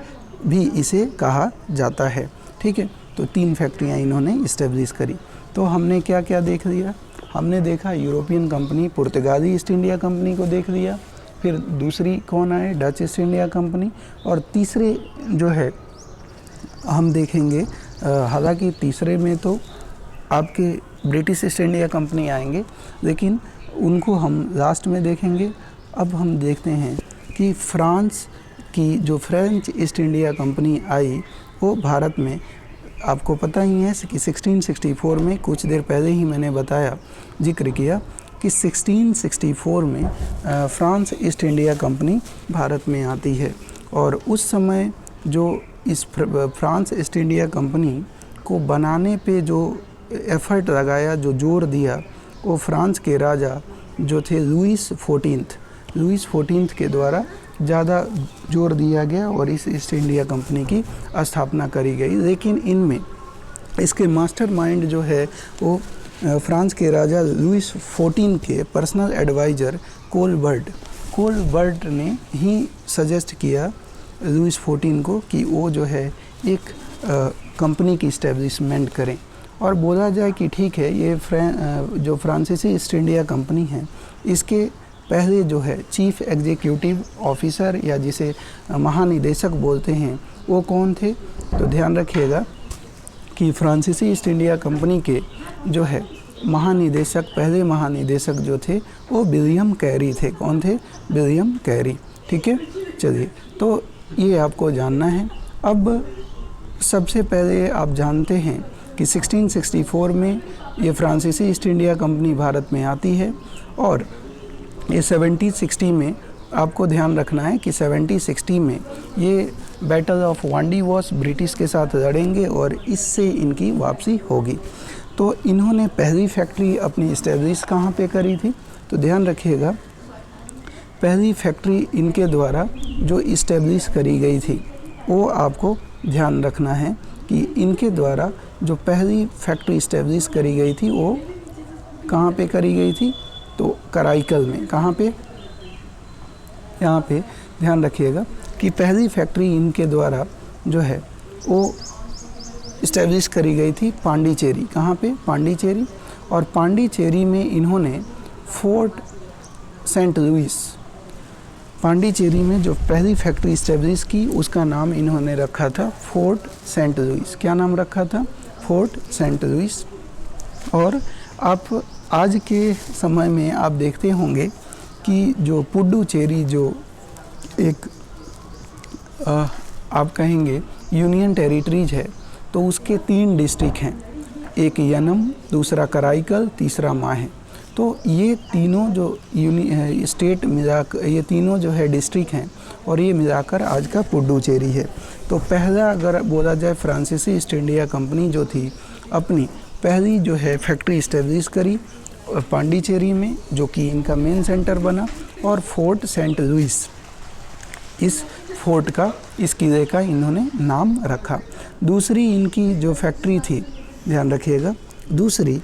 भी इसे कहा जाता है। ठीक है, तो 3 फैक्ट्रियाँ इन्होंने इस्टेब्लिश करी। तो हमने क्या क्या देख लिया? हमने देखा यूरोपियन कंपनी, पुर्तगाली ईस्ट इंडिया कंपनी को देख लिया, फिर दूसरी कौन आए? डच ईस्ट इंडिया कंपनी, और तीसरे जो है हम देखेंगे, हालांकि तीसरे में तो आपके ब्रिटिश ईस्ट इंडिया कंपनी आएंगे, लेकिन उनको हम लास्ट में देखेंगे। अब हम देखते हैं कि फ्रांस की जो फ्रेंच ईस्ट इंडिया कंपनी आई वो भारत में, आपको पता ही है कि 1664 में, कुछ देर पहले ही मैंने बताया, जिक्र किया कि 1664 में France east India company Bharat में आती है। और उस समय जो इस फ्रांस ईस्ट इंडिया कंपनी को बनाने पे जो एफर्ट लगाया, जो जोर दिया, वो फ्रांस के राजा जो थे लुईस 14 के द्वारा ज़्यादा जोर दिया गया और इस ईस्ट इंडिया कंपनी की स्थापना करी गई। लेकिन इनमें इसके मास्टरमाइंड जो है वो फ्रांस के राजा लुइस 14 के पर्सनल एडवाइज़र कोलबर्ट ने ही सजेस्ट किया लुइस 14 को कि वो जो है एक कंपनी की इस्टेब्लिशमेंट करें। और बोला जाए कि ठीक है, ये जो फ्रांसीसी ईस्ट इंडिया कंपनी है, इसके पहले जो है चीफ एग्जीक्यूटिव ऑफिसर या जिसे महानिदेशक बोलते हैं वो कौन थे। तो ध्यान रखिएगा कि फ्रांसीसी ईस्ट इंडिया कंपनी के जो है पहले महानिदेशक जो थे वो विलियम कैरी थे। कौन थे? William Carey. ठीक है, चलिए, तो ये आपको जानना है। अब सबसे पहले आप जानते हैं कि 1664 में ये फ्रांसीसी ईस्ट इंडिया कंपनी भारत में आती है और ये 1760 में आपको ध्यान रखना है कि 1760 में ये बैटल ऑफ वांडीवॉश ब्रिटिश के साथ लड़ेंगे और इससे इनकी वापसी होगी। तो इन्होंने पहली फैक्ट्री अपनी इस्टेब्लिश कहाँ पे करी थी? तो ध्यान रखिएगा, पहली फैक्ट्री इनके द्वारा जो इस्टेब्लिश करी गई थी वो आपको ध्यान रखना है कि इनके द्वारा जो पहली फैक्ट्री इस्टेब्लिश करी गई थी वो कहाँ पे करी गई थी? तो कराईकल में। कहाँ पे? यहाँ पे ध्यान रखिएगा कि पहली फैक्ट्री इनके द्वारा जो है वो इस्टेब्लिश करी गई थी पांडिचेरी। कहाँ पे? पांडिचेरी। और पांडिचेरी में इन्होंने फोर्ट सेंट लुइस, पांडिचेरी में जो पहली फैक्ट्री इस्टेब्लिश की उसका नाम इन्होंने रखा था फोर्ट सेंट लुइस। क्या नाम रखा था? Fort Saint Louis. और आप आज के समय में आप देखते होंगे कि जो पुडुचेरी जो एक आप कहेंगे यूनियन टेरिटरीज है, तो उसके 3 डिस्ट्रिक्ट हैं, एक यनम, दूसरा कराईकल, तीसरा माहे। तो ये तीनों जो स्टेट मिलाकर, ये तीनों जो है डिस्ट्रिक्ट हैं और ये मिलाकर आज का पुडुचेरी है। तो पहला अगर बोला जाए फ्रांसीसी ईस्ट इंडिया कंपनी जो थी अपनी पहली जो है फैक्ट्री इस्टेब्लिश करी पांडिचेरी में, जो कि इनका मेन सेंटर बना, और फोर्ट सेंट लुइस, इस फोर्ट का, इस किले का इन्होंने नाम रखा। दूसरी इनकी जो फैक्ट्री थी, ध्यान रखिएगा, दूसरी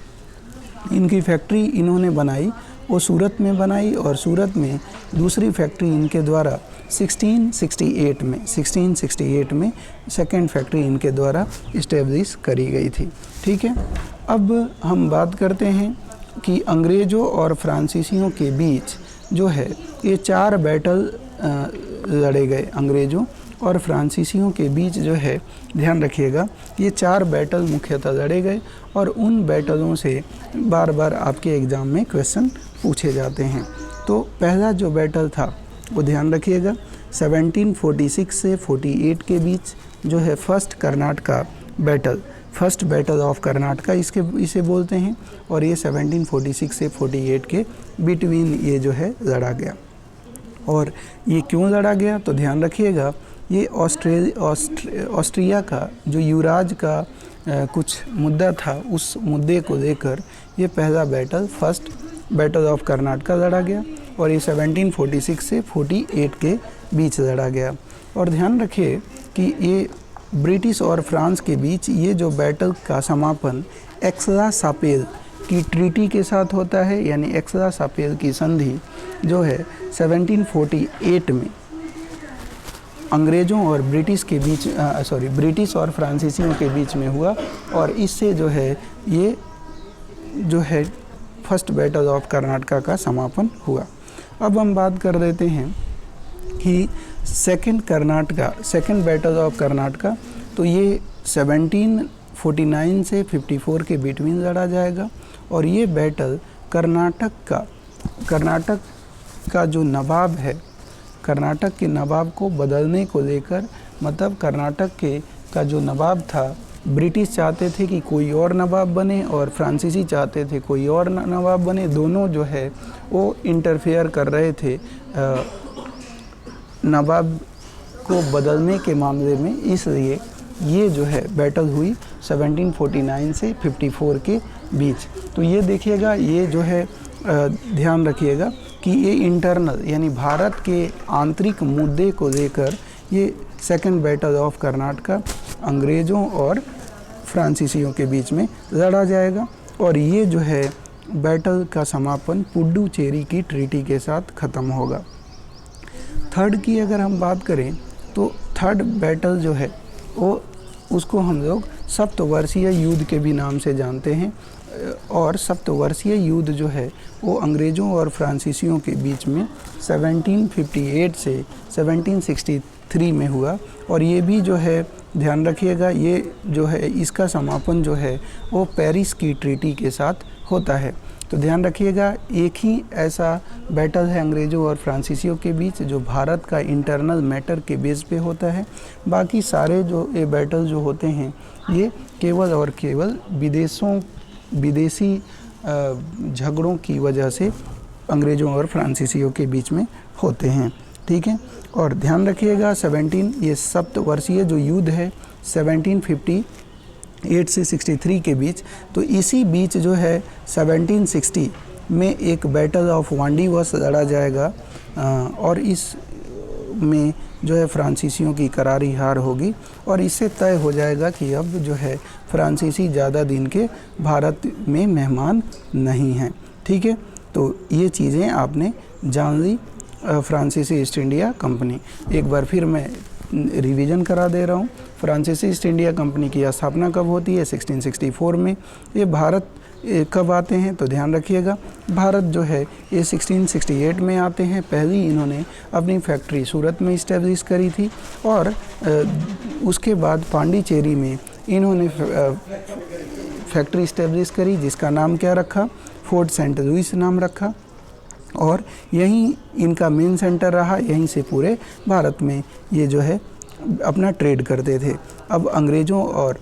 इनकी फैक्ट्री इन्होंने बनाई वो सूरत में बनाई और सूरत में दूसरी फैक्ट्री इनके द्वारा 1668 में सेकेंड फैक्ट्री इनके द्वारा इस्टेब्लिश करी गई थी। ठीक है, अब हम बात करते हैं कि अंग्रेज़ों और फ्रांसीसियों के बीच जो है ये 4 बैटल लड़े गए। अंग्रेज़ों और फ्रांसीसियों के बीच जो है, ध्यान रखिएगा, ये 4 बैटल मुख्यतः लड़े गए और उन बैटलों से बार बार आपके एग्ज़ाम में क्वेश्चन पूछे जाते हैं। तो पहला जो बैटल था वो ध्यान रखिएगा 1746 से 48 के बीच जो है फर्स्ट बैटल ऑफ कर्नाटका इसे बोलते हैं, और ये 1746 से 48 के बिटवीन ये जो है लड़ा गया। और ये क्यों लड़ा गया? तो ध्यान रखिएगा, ये ऑस्ट्रिया का जो युवराज का कुछ मुद्दा था, उस मुद्दे को लेकर ये पहला battle first battle of Karnataka लड़ा गया और ये 1746 से 48 के बीच लड़ा गया। और ध्यान रखिए कि ये ब्रिटिश और फ्रांस के बीच ये जो बैटल का समापन एक्स-ला-शापेल की ट्रीटी के साथ होता है, यानी एक्स-ला-शापेल की संधि जो है 1748 में अंग्रेज़ों और ब्रिटिश और फ्रांसीसियों के बीच में हुआ और इससे जो है ये जो है फर्स्ट बैटल ऑफ कर्नाटका का समापन हुआ। अब हम बात कर देते हैं कि सेकंड बैटल ऑफ कर्नाटका, तो ये 1749 से 54 के बिटवीन लड़ा जाएगा और ये बैटल कर्नाटक का जो नवाब है, कर्नाटक के नवाब को बदलने को लेकर, मतलब कर्नाटक का जो नवाब था, ब्रिटिश चाहते थे कि कोई और नवाब बने और फ्रांसीसी चाहते थे कोई और नवाब बने, दोनों जो है वो इंटरफेयर कर रहे थे नवाब को बदलने के मामले में, इसलिए ये जो है बैटल हुई 1749 से 54 के बीच। तो ये देखिएगा, ये जो है ध्यान रखिएगा कि ये इंटरनल यानी भारत के आंतरिक मुद्दे को लेकर ये सेकंड बैटल ऑफ कर्नाटका अंग्रेज़ों और फ्रांसीसियों के बीच में लड़ा जाएगा और ये जो है बैटल का समापन पुडुचेरी की ट्रीटी के साथ ख़त्म होगा। थर्ड की अगर हम बात करें तो थर्ड बैटल जो है वो उसको हम लोग सप्तवर्षीय युद्ध के भी नाम से जानते हैं और सप्तवर्षीय युद्ध जो है वो अंग्रेज़ों और फ्रांसीसियों के बीच में 1758 से 1763 में हुआ और ये भी जो है ध्यान रखिएगा ये जो है इसका समापन जो है वो पेरिस की ट्रीटी के साथ होता है। तो ध्यान रखिएगा एक ही ऐसा बैटल है अंग्रेज़ों और फ्रांसीसियों के बीच जो भारत का इंटरनल मैटर के बेस पे होता है। बाकी सारे जो ये बैटल जो होते हैं ये केवल और केवल विदेशी झगड़ों की वजह से अंग्रेज़ों और फ्रांसीसियों के बीच में होते हैं। ठीक है, और ध्यान रखिएगा 17 ये सप्तवर्षीय जो युद्ध है 1758 से 63 के बीच, तो इसी बीच जो है 1760 में एक बैटल ऑफ वांडीवर्स लड़ा जाएगा और इस में जो है फ्रांसीसियों की करारी हार होगी और इससे तय हो जाएगा कि अब जो है फ्रांसीसी ज़्यादा दिन के भारत में मेहमान नहीं हैं। ठीक है, तो ये चीज़ें आपने जान ली। फ्रांसीसी ईस्ट इंडिया कंपनी, एक बार फिर मैं रिवीजन करा दे रहा हूँ। फ्रांसीसी ईस्ट इंडिया कंपनी की स्थापना कब होती है? 1664 में। ये भारत कब आते हैं? तो ध्यान रखिएगा भारत जो है ये 1668 में आते हैं। पहली इन्होंने अपनी फैक्ट्री सूरत में इस्टेब्लिश करी थी और उसके बाद पांडिचेरी में इन्होंने फैक्ट्री इस्टेब्लिश करी जिसका नाम क्या रखा? फोर्ट सेंट लुइस नाम रखा और यहीं इनका मेन सेंटर रहा। यहीं से पूरे भारत में ये जो है अपना ट्रेड करते थे। अब अंग्रेज़ों और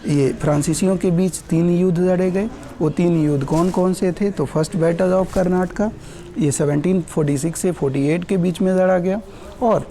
ये फ्रांसीसियों के बीच 3 युद्ध लड़े गए। वो 3 युद्ध कौन कौन से थे? तो फर्स्ट बैटल ऑफ कर्नाटका ये 1746 से 48 के बीच में लड़ा गया और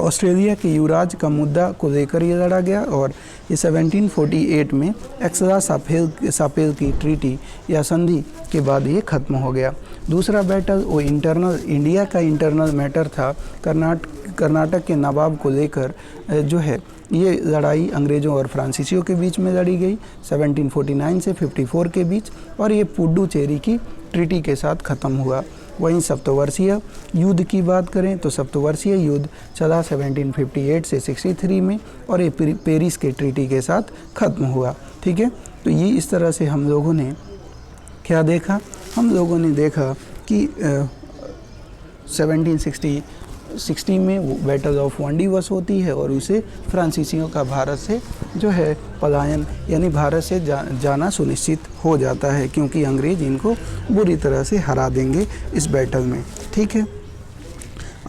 ऑस्ट्रेलिया के युवराज का मुद्दा को लेकर ये लड़ा गया और ये 1748 में एक्सरा सापेल की ट्रीटी या संधि के बाद ये ख़त्म हो गया। दूसरा बैटल वो इंडिया का इंटरनल मैटर था। कर्नाटक के नवाब को लेकर जो है ये लड़ाई अंग्रेज़ों और फ्रांसीसियों के बीच में लड़ी गई 1749 से 54 के बीच और ये पुडुचेरी की ट्रीटी के साथ ख़त्म हुआ। वहीं सप्तवर्षीय युद्ध की बात करें तो सप्तवर्षीय युद्ध चला 1758 से 63 में और ये पेरिस के ट्रीटी के साथ ख़त्म हुआ। ठीक है, तो ये इस तरह से हम लोगों ने क्या देखा? हम लोगों ने देखा कि 1760 में बैटल ऑफ वांडीवर्स होती है और उसे फ्रांसीसियों का भारत से जो है पलायन यानी भारत से जाना सुनिश्चित हो जाता है क्योंकि अंग्रेज़ इनको बुरी तरह से हरा देंगे इस बैटल में। ठीक है,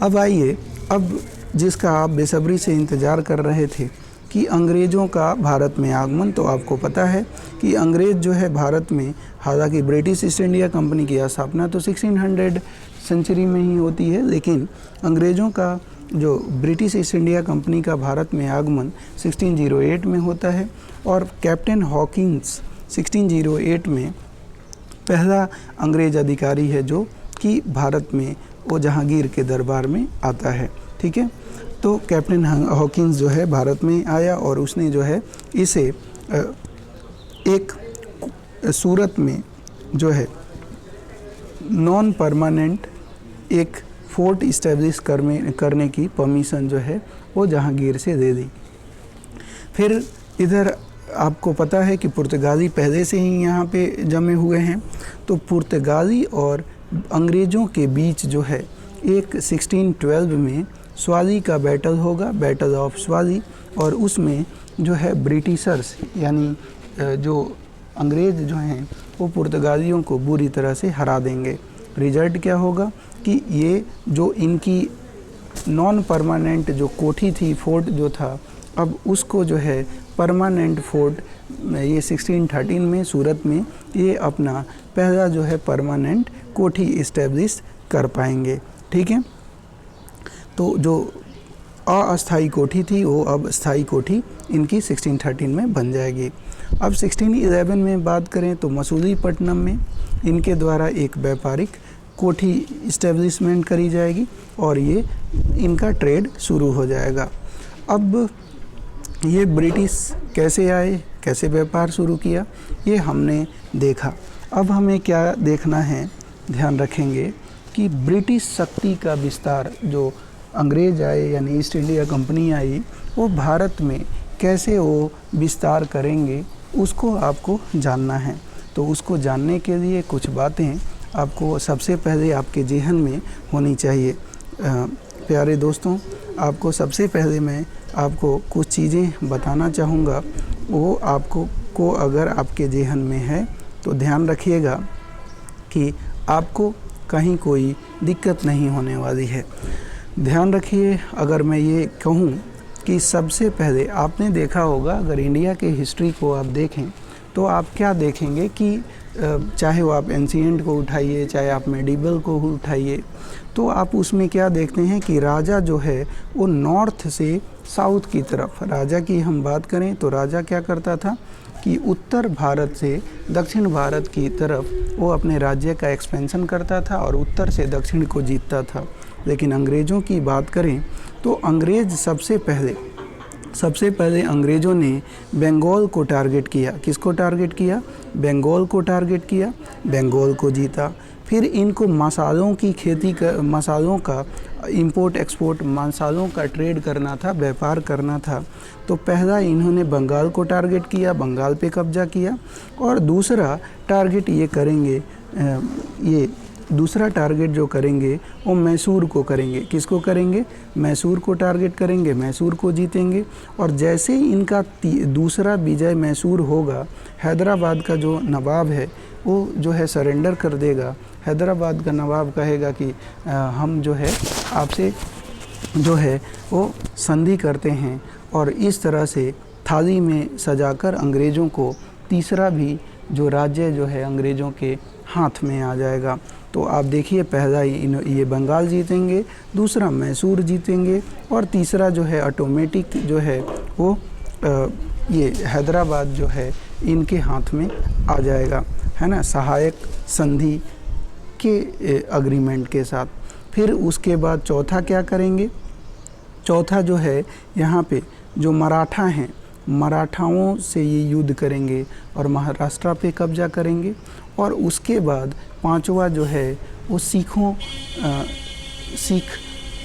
अब आइए, अब जिसका आप बेसब्री से इंतज़ार कर रहे थे कि अंग्रेज़ों का भारत में आगमन, तो आपको पता है कि अंग्रेज़ जो है भारत में, हालांकि ब्रिटिश ईस्ट इंडिया कंपनी की स्थापना तो 1600 सेंचुरी में ही होती है, लेकिन अंग्रेज़ों का जो ब्रिटिश ईस्ट इंडिया कंपनी का भारत में आगमन 1608 में होता है और कैप्टन हॉकिंस 1608 में पहला अंग्रेज़ अधिकारी है जो कि भारत में वो जहांगीर के दरबार में आता है। ठीक है, तो कैप्टन हॉकिंस जो है भारत में आया और उसने जो है इसे एक सूरत में जो है नॉन परमानेंट एक फोर्ट इस्टेब्लिश करने की परमिशन जो है वो जहांगीर से दे दी। फिर इधर आपको पता है कि पुर्तगाली पहले से ही यहाँ पे जमे हुए हैं, तो पुर्तगाली और अंग्रेज़ों के बीच जो है एक 1612 में स्वाली का बैटल होगा, बैटल ऑफ स्वाली, और उसमें जो है ब्रिटिशर्स यानी जो अंग्रेज़ जो हैं वो पुर्तगालियों को बुरी तरह से हरा देंगे। रिजल्ट क्या होगा कि ये जो इनकी नॉन परमानेंट जो कोठी थी, फोर्ट जो था, अब उसको जो है परमानेंट फोर्ट ये 1613 में सूरत में ये अपना पहला जो है परमानेंट कोठी इस्टेब्लिश कर पाएंगे। ठीक है, तो जो अस्थाई कोठी थी वो अब स्थाई कोठी इनकी 1613 में बन जाएगी। अब 1611 में बात करें तो मसूलीपट्टनम में इनके द्वारा एक व्यापारिक कोठी इस्टेब्लिशमेंट करी जाएगी और ये इनका ट्रेड शुरू हो जाएगा। अब ये ब्रिटिश कैसे आए, कैसे व्यापार शुरू किया, ये हमने देखा। अब हमें क्या देखना है, ध्यान रखेंगे कि ब्रिटिश शक्ति का विस्तार, जो अंग्रेज आए यानी ईस्ट इंडिया कंपनी आई, वो भारत में कैसे वो विस्तार करेंगे उसको आपको जानना है। तो उसको जानने के लिए कुछ बातें आपको सबसे पहले आपके ज़हन में होनी चाहिए। प्यारे दोस्तों, आपको सबसे पहले मैं आपको कुछ चीज़ें बताना चाहूँगा, वो आपको अगर आपके ज़हन में है तो ध्यान रखिएगा कि आपको कहीं कोई दिक्कत नहीं होने वाली है। ध्यान रखिए, अगर मैं ये कहूँ कि सबसे पहले आपने देखा होगा, अगर इंडिया के हिस्ट्री को आप देखें तो आप क्या देखेंगे कि चाहे वो आप एंशिएंट को उठाइए, चाहे आप मेडिवल को उठाइए, तो आप उसमें क्या देखते हैं कि राजा जो है वो नॉर्थ से साउथ की तरफ, राजा की हम बात करें तो राजा क्या करता था कि उत्तर भारत से दक्षिण भारत की तरफ वो अपने राज्य का एक्सपेंशन करता था और उत्तर से दक्षिण को जीतता था। लेकिन अंग्रेज़ों की बात करें तो अंग्रेज़ सबसे पहले अंग्रेज़ों ने बंगाल को टारगेट किया। किसको टारगेट किया? बंगाल को टारगेट किया, बंगाल को जीता। फिर इनको मसालों की खेती मसालों का इंपोर्ट एक्सपोर्ट, मसालों का ट्रेड करना था, व्यापार करना था। तो पहला इन्होंने बंगाल को टारगेट किया, बंगाल पे कब्जा किया। और दूसरा टारगेट ये करेंगे, दूसरा टारगेट जो करेंगे वो मैसूर को करेंगे। किसको करेंगे? मैसूर को टारगेट करेंगे, मैसूर को जीतेंगे। और जैसे ही इनका दूसरा विजय मैसूर होगा, हैदराबाद का जो नवाब है वो जो है सरेंडर कर देगा। हैदराबाद का नवाब कहेगा कि हम जो है आपसे जो है वो संधि करते हैं, और इस तरह से थाली में सजाकर अंग्रेज़ों को तीसरा भी जो राज्य जो है अंग्रेज़ों के हाथ में आ जाएगा। तो आप देखिए, पहला ये बंगाल जीतेंगे, दूसरा मैसूर जीतेंगे, और तीसरा जो है ऑटोमेटिक जो है वो ये हैदराबाद जो है इनके हाथ में आ जाएगा, है ना, सहायक संधि के एग्रीमेंट के साथ। फिर उसके बाद चौथा क्या करेंगे? चौथा जो है यहाँ पे जो मराठा हैं, मराठाओं से ये युद्ध करेंगे और महाराष्ट्र पे कब्जा करेंगे। और उसके बाद पांचवा जो है वो सिख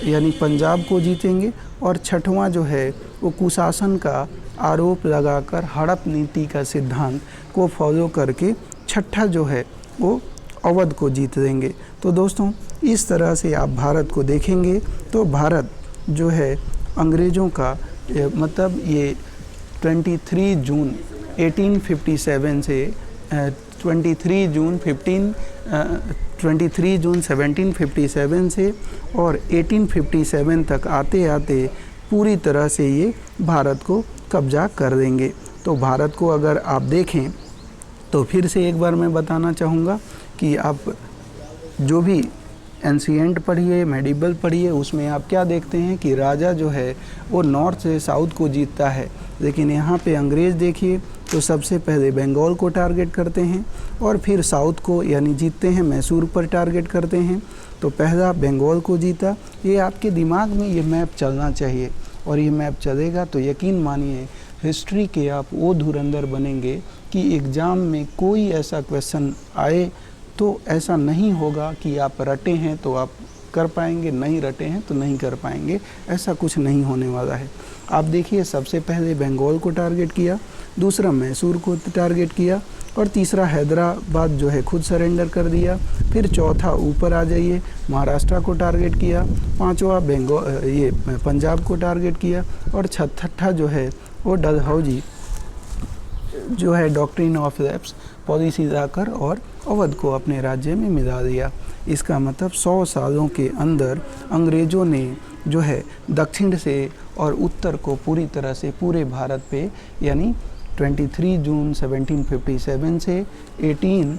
यानी पंजाब को जीतेंगे। और छठवां जो है वो कुशासन का आरोप लगाकर हड़प नीति का सिद्धांत को फॉलो करके छठा जो है वो अवध को जीत देंगे। तो दोस्तों, इस तरह से आप भारत को देखेंगे तो भारत जो है अंग्रेज़ों का मतलब ये 23 जून 1857 से 23 जून 1757 से और 1857 तक आते आते पूरी तरह से ये भारत को कब्जा कर देंगे। तो भारत को अगर आप देखें तो फिर से एक बार मैं बताना चाहूँगा कि आप जो भी एंशिएंट पढ़िए, मेडिवल पढ़िए, उसमें आप क्या देखते हैं कि राजा जो है वो नॉर्थ से साउथ को जीतता है। लेकिन यहाँ पे अंग्रेज़ देखिए तो सबसे पहले बंगाल को टारगेट करते हैं और फिर साउथ को यानी जीतते हैं, मैसूर पर टारगेट करते हैं। तो पहला बंगाल को जीता। ये आपके दिमाग में ये मैप चलना चाहिए, और ये मैप चलेगा तो यकीन मानिए हिस्ट्री के आप वो धुरंधर बनेंगे कि एग्ज़ाम में कोई ऐसा क्वेश्चन आए तो ऐसा नहीं होगा कि आप रटे हैं तो आप कर पाएंगे, नहीं रटे हैं तो नहीं कर पाएंगे। ऐसा कुछ नहीं होने वाला है। आप देखिए, सबसे पहले बंगाल को टारगेट किया, दूसरा मैसूर को टारगेट किया, और तीसरा हैदराबाद जो है खुद सरेंडर कर दिया। फिर चौथा ऊपर आ जाइए, महाराष्ट्र को टारगेट किया, पांचवा ये पंजाब को टारगेट किया, और छठा जो है वो डलहौजी जो है डॉक्ट्रिन ऑफ लैप्स पॉलिसी लाकर और अवध को अपने राज्य में मिला दिया। इसका मतलब 100 सालों के अंदर अंग्रेज़ों ने जो है दक्षिण से और उत्तर को पूरी तरह से पूरे भारत पे यानी 23 जून 1757 से 18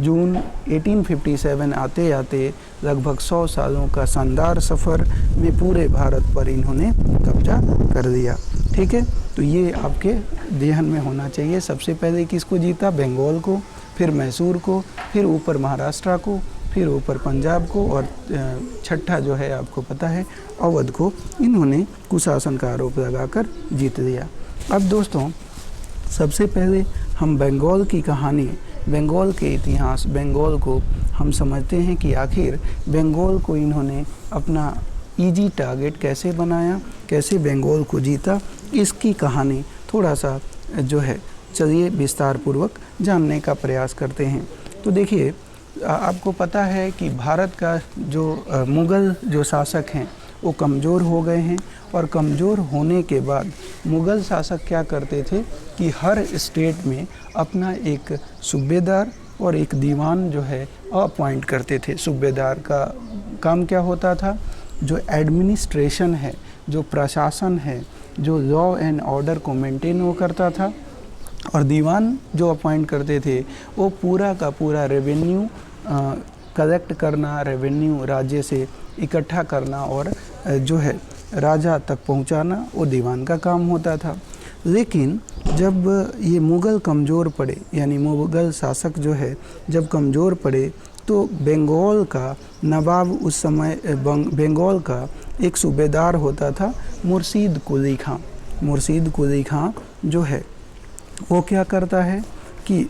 जून 1857 आते आते लगभग 100 सालों का शानदार सफ़र में पूरे भारत पर इन्होंने कब्जा कर दिया। ठीक है, तो ये आपके ध्यान में होना चाहिए। सबसे पहले किसको जीता? बंगाल को, फिर मैसूर को, फिर ऊपर महाराष्ट्र को, फिर फिर ऊपर पंजाब को, और छठा जो है आपको पता है अवध को इन्होंने कुशासन का आरोप लगाकर जीत लिया। अब दोस्तों सबसे पहले हम बंगाल की कहानी, बंगाल के इतिहास, बंगाल को हम समझते हैं कि आखिर बंगाल को इन्होंने अपना इजी टारगेट कैसे बनाया, कैसे बंगाल को जीता, इसकी कहानी थोड़ा सा जो है चलिए विस्तार पूर्वक जानने का प्रयास करते हैं। तो देखिए आपको पता है कि भारत का जो मुग़ल जो शासक हैं वो कमज़ोर हो गए हैं, और कमज़ोर होने के बाद मुग़ल शासक क्या करते थे कि हर स्टेट में अपना एक सूबेदार और एक दीवान जो है अपॉइंट करते थे। सूबेदार का काम क्या होता था, जो एडमिनिस्ट्रेशन है, जो प्रशासन है, जो लॉ एंड ऑर्डर को मेंटेन वो करता था, और दीवान जो अपॉइंट करते थे वो पूरा का पूरा रेवेन्यू कलेक्ट करना, रेवेन्यू राज्य से इकट्ठा करना और जो है राजा तक पहुंचाना, वो दीवान का काम होता था। लेकिन जब ये मुग़ल कमज़ोर पड़े, यानी मुग़ल शासक जो है जब कमज़ोर पड़े, तो बंगाल का नवाब उस समय बंगाल का एक सूबेदार होता था मुर्शीद कुली खां। मुर्शीद कुली खां जो है वो क्या करता है कि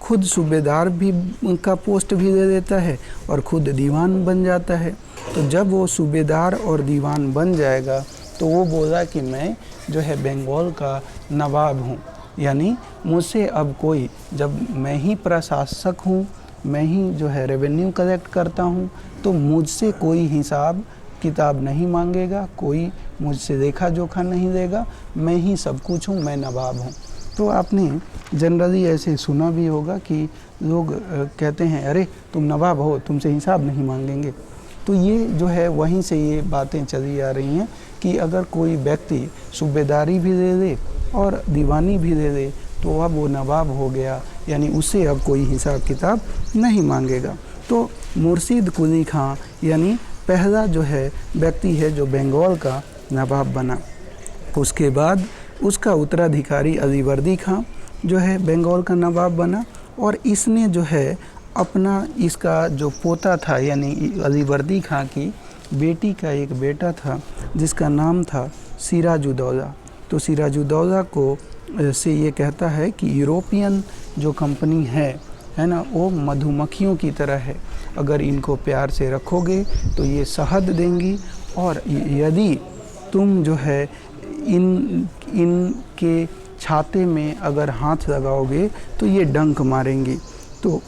खुद सूबेदार भी का पोस्ट भी दे देता है और खुद दीवान बन जाता है। तो जब वो सूबेदार और दीवान बन जाएगा तो वो बोला कि मैं जो है बंगाल का नवाब हूँ, यानी मुझसे अब कोई, जब मैं ही प्रशासक हूँ, मैं ही जो है रेवेन्यू कलेक्ट करता हूँ, तो मुझसे कोई हिसाब किताब नहीं मांगेगा, कोई मुझसे देखा जोखा नहीं देगा, मैं ही सब कुछ हूँ, मैं नवाब हूँ। तो आपने जनरली ऐसे सुना भी होगा कि लोग कहते हैं अरे तुम नवाब हो, तुमसे हिसाब नहीं मांगेंगे। तो ये जो है वहीं से ये बातें चली आ रही हैं कि अगर कोई व्यक्ति सूबेदारी भी दे दे और दीवानी भी दे दे तो अब वो नवाब हो गया, यानी उससे अब कोई हिसाब किताब नहीं मांगेगा। तो मुर्शीद कुली खां यानी पहला जो है व्यक्ति है जो बंगाल का नवाब बना। उसके बाद उसका उत्तराधिकारी अलीवर्दी खां जो है बंगाल का नवाब बना, और इसने जो है अपना, इसका जो पोता था यानी अलीवर्दी खां की बेटी का एक बेटा था जिसका नाम था सिराजुद्दौला। तो सिराजुद्दौला को से ये कहता है कि यूरोपियन जो कंपनी है ना, वो मधुमक्खियों की तरह है, अगर इनको प्यार से रखोगे तो ये शहद देंगी, और यदि तुम जो है इनके छाते में अगर हाथ लगाओगे तो ये डंक मारेंगी। तो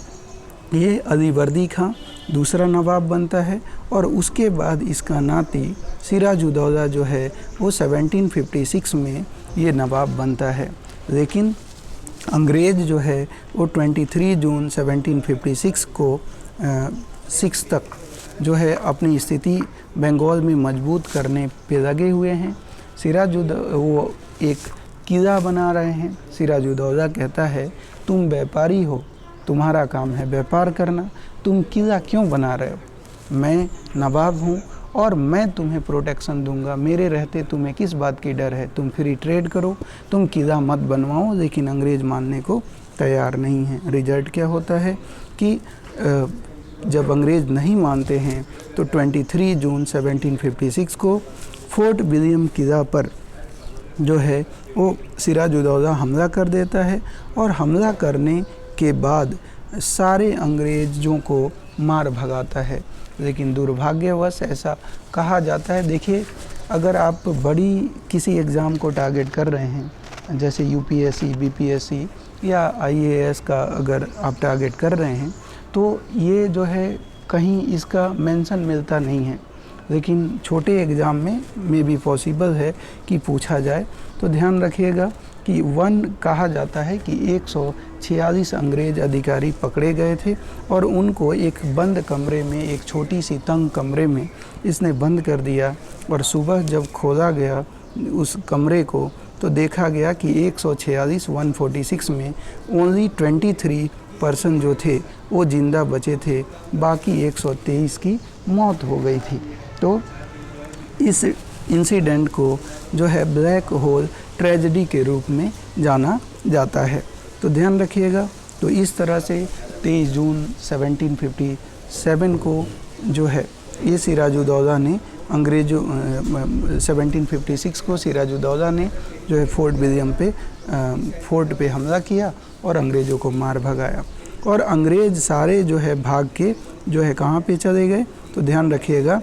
ये अलीवर्दी खां दूसरा नवाब बनता है, और उसके बाद इसका नाती सिराजुद्दौला जो है वो 1756 में ये नवाब बनता है। लेकिन अंग्रेज़ जो है वो 23 जून 1756 को 6 तक जो है अपनी स्थिति बंगाल में मजबूत करने पे लगे हुए हैं। वो एक किला बना रहे हैं। सिराजुद्दौला कहता है तुम व्यापारी हो, तुम्हारा काम है व्यापार करना, तुम किला क्यों बना रहे हो? मैं नवाब हूँ और मैं तुम्हें प्रोटेक्शन दूंगा, मेरे रहते तुम्हें किस बात की डर है? तुम फ्री ट्रेड करो, तुम किला मत बनवाओ। लेकिन अंग्रेज़ मानने को तैयार नहीं है। रिजल्ट क्या होता है कि जब अंग्रेज़ नहीं मानते हैं तो 23 जून 1756 को फोर्ट विलियम किला पर जो है वो सिराजुद्दौला हमला कर देता है, और हमला करने के बाद सारे अंग्रेज़ों को मार भगाता है। लेकिन दुर्भाग्यवश ऐसा कहा जाता है, देखिए अगर आप बड़ी किसी एग्ज़ाम को टारगेट कर रहे हैं, जैसे यूपीएससी, बीपीएससी या आईएएस का अगर आप टारगेट कर रहे हैं, तो ये जो है कहीं इसका मेंशन मिलता नहीं है, लेकिन छोटे एग्ज़ाम में भी पॉसिबल है कि पूछा जाए। तो ध्यान रखिएगा कि कहा जाता है कि 146 अंग्रेज़ अधिकारी पकड़े गए थे, और उनको एक बंद कमरे में, एक छोटी सी तंग कमरे में इसने बंद कर दिया। और सुबह जब खोला गया उस कमरे को तो देखा गया कि 146 में ओनली 23 पर्सन जो थे वो ज़िंदा बचे थे, बाकी 123 की मौत हो गई थी। तो इस इंसिडेंट को जो है ब्लैक होल ट्रेजेडी के रूप में जाना जाता है। तो ध्यान रखिएगा। तो इस तरह से 23 जून 17 को जो है ये सिराजुद्दौला ने अंग्रेज़ों 1756 को सिराजुद्दौला ने जो है फोर्ट पे हमला किया और अंग्रेज़ों को मार भगाया। और अंग्रेज़ सारे जो है भाग के जो है कहाँ पे चले गए, तो ध्यान रखिएगा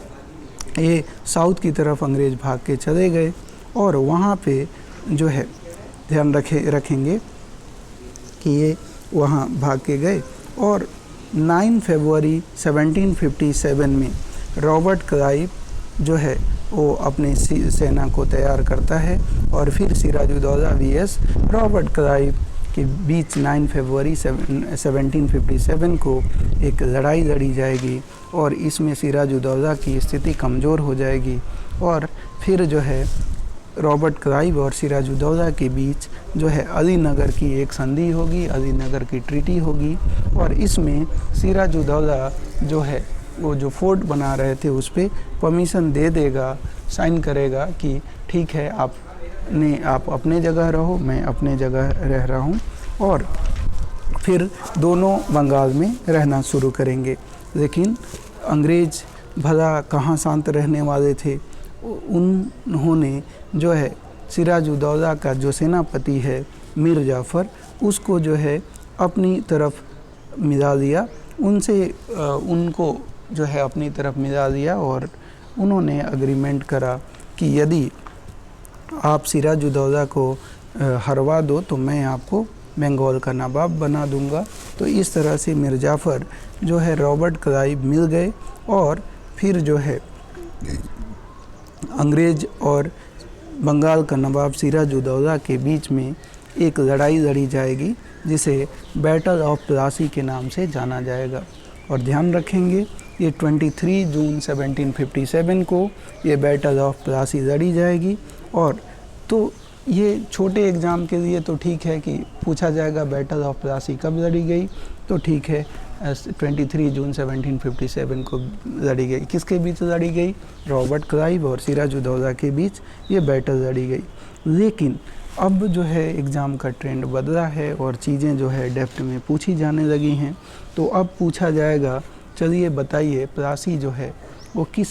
ये साउथ की तरफ अंग्रेज़ भाग के चले गए और वहाँ पे जो है ध्यान रखेंगे कि ये वहाँ भाग के गए। और 9 फरवरी 1757 में रॉबर्ट क्लाइव जो है वो अपनी सेना को तैयार करता है और फिर सिराजुद्दौला वीएस रॉबर्ट क्लाइव के बीच 9 फरवरी 1757 को एक लड़ाई लड़ी जाएगी और इसमें सिराजुद्दौला की स्थिति कमज़ोर हो जाएगी और फिर जो है रॉबर्ट क्लाइव और सिराजुद्दौला के बीच जो है अलीनगर की एक संधि होगी, अलीनगर की ट्रीटी होगी और इसमें सिराजुद्दौला जो है वो जो फोर्ट बना रहे थे उस पर परमिशन दे देगा, साइन करेगा कि ठीक है आप अपने जगह रहो, मैं अपने जगह रह रहा हूँ और फिर दोनों बंगाल में रहना शुरू करेंगे। लेकिन अंग्रेज़ भला कहाँ शांत रहने वाले थे, उन्होंने जो है सिराजुद्दौला का जो सेनापति है मीर जाफ़र उसको जो है अपनी तरफ मिला लिया, उनको जो है अपनी तरफ मिला लिया और उन्होंने एग्रीमेंट करा कि यदि आप सिराजुद्दौला को हरवा दो तो मैं आपको बंगाल का नवाब बना दूंगा। तो इस तरह से मीर जाफ़र जो है रॉबर्ट क्लाइव मिल गए और फिर जो है अंग्रेज़ और बंगाल का नवाब सिराजुद्दौला के बीच में एक लड़ाई लड़ी जाएगी जिसे बैटल ऑफ प्लासी के नाम से जाना जाएगा। और ध्यान रखेंगे ये 23 जून 1757 को ये बैटल ऑफ प्लासी लड़ी जाएगी। और तो ये छोटे एग्ज़ाम के लिए तो ठीक है कि पूछा जाएगा बैटल ऑफ प्लासी कब लड़ी गई, तो ठीक है 23 जून 1757 को लड़ी गई। किसके बीच लड़ी गई? रॉबर्ट क्लाइव और सिराजुद्दौला के बीच ये बैटल लड़ी गई। लेकिन अब जो है एग्ज़ाम का ट्रेंड बदला है और चीज़ें जो है डेप्थ में पूछी जाने लगी हैं। तो अब पूछा जाएगा, चलिए बताइए प्लासी जो है वो किस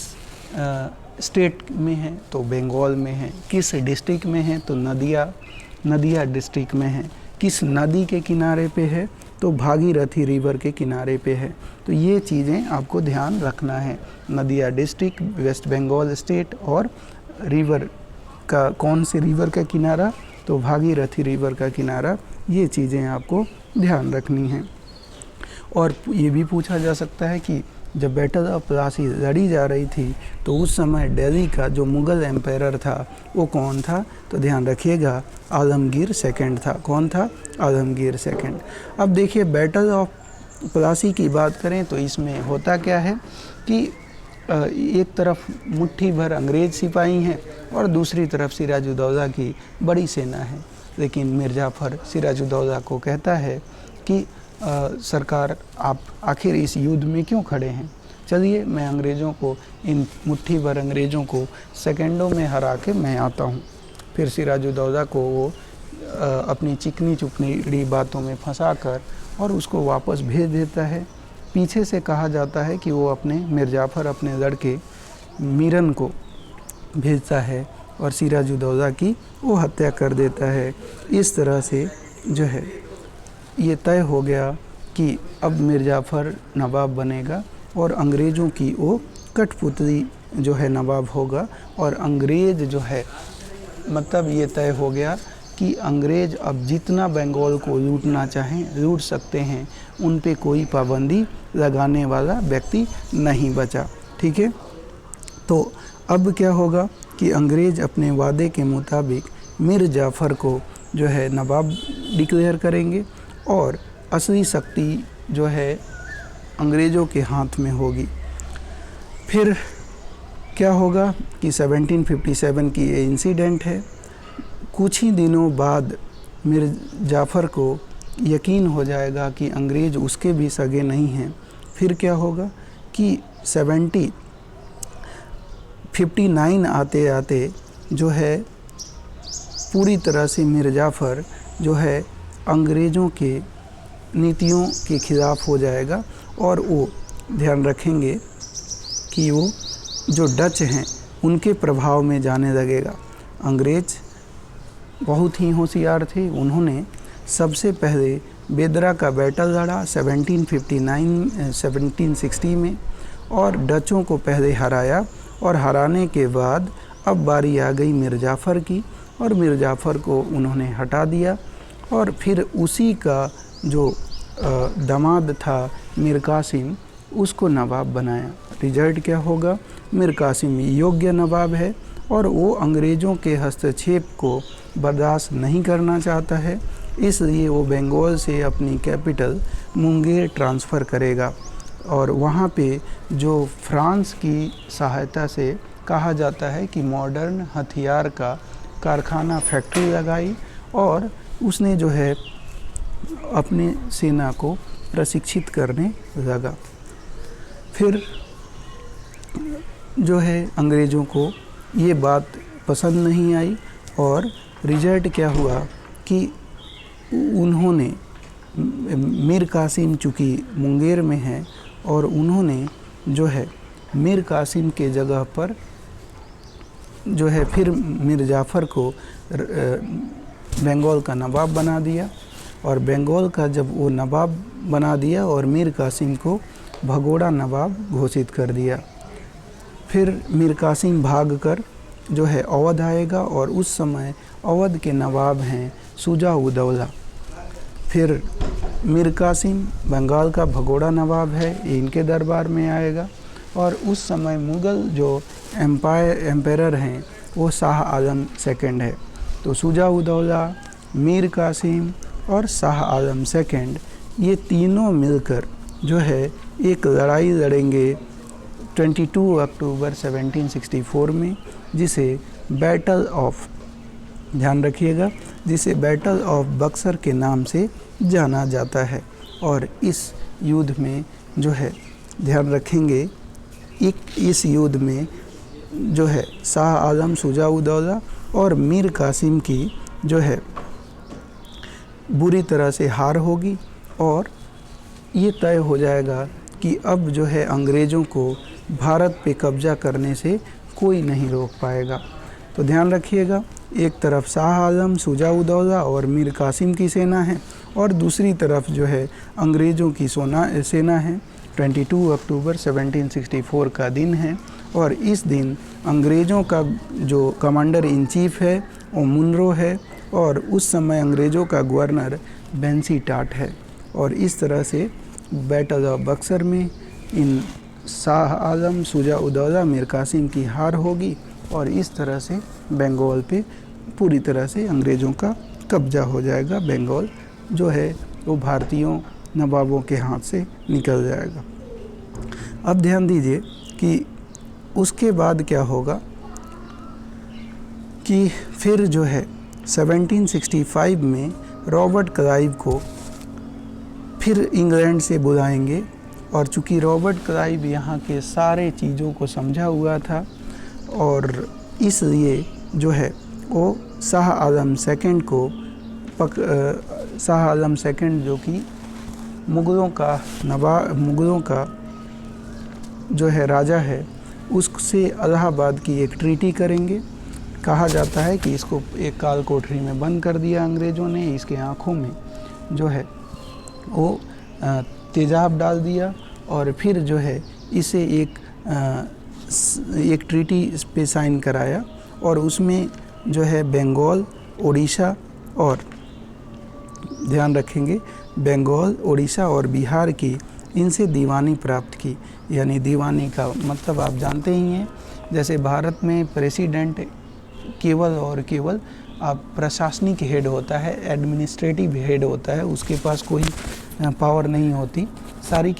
स्टेट में है? तो बंगाल में है। किस डिस्ट्रिक्ट में है? तो नदिया डिस्ट्रिक्ट में है। किस नदी के किनारे पे है? तो भागीरथी रिवर के किनारे पे है। तो ये चीज़ें आपको ध्यान रखना है। नदिया डिस्ट्रिक्ट, वेस्ट बंगाल स्टेट और रिवर का कौन से रिवर का किनारा? तो भागीरथी रिवर का किनारा। ये चीज़ें आपको ध्यान रखनी हैं। और ये भी पूछा जा सकता है कि जब बैटल ऑफ प्लासी लड़ी जा रही थी तो उस समय दिल्ली का जो मुग़ल एम्पायर था वो कौन था? तो ध्यान रखिएगा आलमगीर सेकंड था। कौन था? आलमगीर सेकंड। अब देखिए बैटल ऑफ प्लासी की बात करें तो इसमें होता क्या है कि एक तरफ मुट्ठी भर अंग्रेज़ सिपाही हैं और दूसरी तरफ सिराजुद्दौला की बड़ी सेना है। लेकिन मीर जाफ़र सिराजुद्दौला को कहता है कि सरकार आप आखिर इस युद्ध में क्यों खड़े हैं? चलिए मैं अंग्रेज़ों को, इन मुट्ठी भर अंग्रेज़ों को सेकंडों में हरा के मैं आता हूँ। फिर सिराजुद्दौला को वो अपनी चिकनी चुपड़ी बातों में फंसाकर और उसको वापस भेज देता है। पीछे से कहा जाता है कि वो मीर जाफ़र अपने लड़के मीरन को भेजता है और सिराजुद्दौला की वो हत्या कर देता है। इस तरह से जो है ये तय हो गया कि अब मीर जाफ़र नवाब बनेगा और अंग्रेज़ों की वो कठपुतली जो है नवाब होगा। और अंग्रेज़ जो है मतलब ये तय हो गया कि अंग्रेज़ अब जितना बंगाल को लूटना चाहें लूट सकते हैं, उन पे कोई पाबंदी लगाने वाला व्यक्ति नहीं बचा। ठीक है, तो अब क्या होगा कि अंग्रेज़ अपने वादे के मुताबिक मीर जाफ़र को जो है नवाब डिक्लेयर करेंगे और असली शक्ति जो है अंग्रेज़ों के हाथ में होगी। फिर क्या होगा कि 1757 की ये इंसिडेंट है। कुछ ही दिनों बाद मीर जाफ़र को यकीन हो जाएगा कि अंग्रेज़ उसके भी सगे नहीं हैं। फिर क्या होगा कि 1759 आते आते जो है पूरी तरह से मीर जाफ़र जो है अंग्रेज़ों के नीतियों के ख़िलाफ़ हो जाएगा और वो ध्यान रखेंगे कि वो जो डच हैं उनके प्रभाव में जाने लगेगा। अंग्रेज बहुत ही होशियार थे। उन्होंने सबसे पहले बेदरा का बैटल लड़ा 1759-1760 में और डचों को पहले हराया, और हराने के बाद अब बारी आ गई मीर जाफ़र की, और मीर जाफ़र को उन्होंने हटा दिया और फिर उसी का जो दामाद था मीर कासिम, उसको नवाब बनाया। रिजल्ट क्या होगा? मीर कासिम योग्य नवाब है और वो अंग्रेज़ों के हस्तक्षेप को बर्दाश्त नहीं करना चाहता है, इसलिए वो बंगाल से अपनी कैपिटल मुंगेर ट्रांसफ़र करेगा और वहाँ पे जो फ्रांस की सहायता से कहा जाता है कि मॉडर्न हथियार का कारखाना फैक्ट्री लगाई, और उसने जो है अपने सेना को प्रशिक्षित करने लगा। फिर जो है अंग्रेज़ों को ये बात पसंद नहीं आई और रिजल्ट क्या हुआ कि उन्होंने, मीर कासिम चूँकि मुंगेर में है और उन्होंने जो है मीर कासिम के जगह पर जो है फिर मीर जाफ़र को बंगाल का नवाब बना दिया, और बंगाल का जब वो नवाब बना दिया और मीर कासिम को भगोड़ा नवाब घोषित कर दिया। फिर मीर कासिम भागकर जो है अवध आएगा और उस समय अवध के नवाब हैं शुजा-उद-दौला। फिर मीर कासिम बंगाल का भगोड़ा नवाब है, इनके दरबार में आएगा, और उस समय मुग़ल जो एम्पायर हैं वो शाह आलम सेकंड है। तो शुजा-उद-दौला, मीर कासिम और शाह आलम सेकंड, ये तीनों मिलकर जो है एक लड़ाई लड़ेंगे 22 अक्टूबर 1764 में, जिसे बैटल ऑफ, ध्यान रखिएगा, जिसे बैटल ऑफ बक्सर के नाम से जाना जाता है। और इस युद्ध में जो है ध्यान रखेंगे, इस युद्ध में जो है शाह आलम, शुजा-उद-दौला और मीर कासिम की जो है बुरी तरह से हार होगी, और ये तय हो जाएगा कि अब जो है अंग्रेज़ों को भारत पे कब्ज़ा करने से कोई नहीं रोक पाएगा। तो ध्यान रखिएगा, एक तरफ शाह आलम, शुजा-उद-दौला और मीर कासिम की सेना है, और दूसरी तरफ जो है अंग्रेज़ों की सेना है। 22 अक्टूबर 1764 का दिन है, और इस दिन अंग्रेज़ों का जो कमांडर इन चीफ है वो मुनरो है, और उस समय अंग्रेज़ों का गवर्नर बेंसी-टाट है। और इस तरह से बैटल ऑफ बक्सर में इन शाह आलम, शुजा-उद-दौला, मीर कासिम की हार होगी, और इस तरह से बंगाल पे पूरी तरह से अंग्रेज़ों का कब्ज़ा हो जाएगा। बंगाल जो है वो भारतीयों नवाबों के हाथ से निकल जाएगा। अब ध्यान दीजिए कि उसके बाद क्या होगा कि फिर जो है 1765 में रॉबर्ट क्लाइव को फिर इंग्लैंड से बुलाएंगे, और चूँकि रॉबर्ट क्लाइव यहाँ के सारे चीज़ों को समझा हुआ था, और इसलिए जो है वो शाह आलम सेकंड को शाह आलम सेकंड जो कि मुग़लों का जो है राजा है, उससे इलाहाबाद की एक ट्रीटी करेंगे। कहा जाता है कि इसको एक काल कोठरी में बंद कर दिया अंग्रेज़ों ने, इसके आँखों में जो है वो तेज़ाब डाल दिया, और फिर जो है इसे एक ट्रीटी पे साइन कराया, और उसमें जो है बंगाल, उड़ीसा और, ध्यान रखेंगे, बंगाल, उड़ीसा और बिहार की इनसे दीवानी प्राप्त की। यानी दीवानी का मतलब आप जानते ही हैं, जैसे भारत में प्रेसिडेंट केवल और केवल आप प्रशासनिक हेड होता है, एडमिनिस्ट्रेटिव हेड होता है, उसके पास कोई पावर नहीं होती। सारी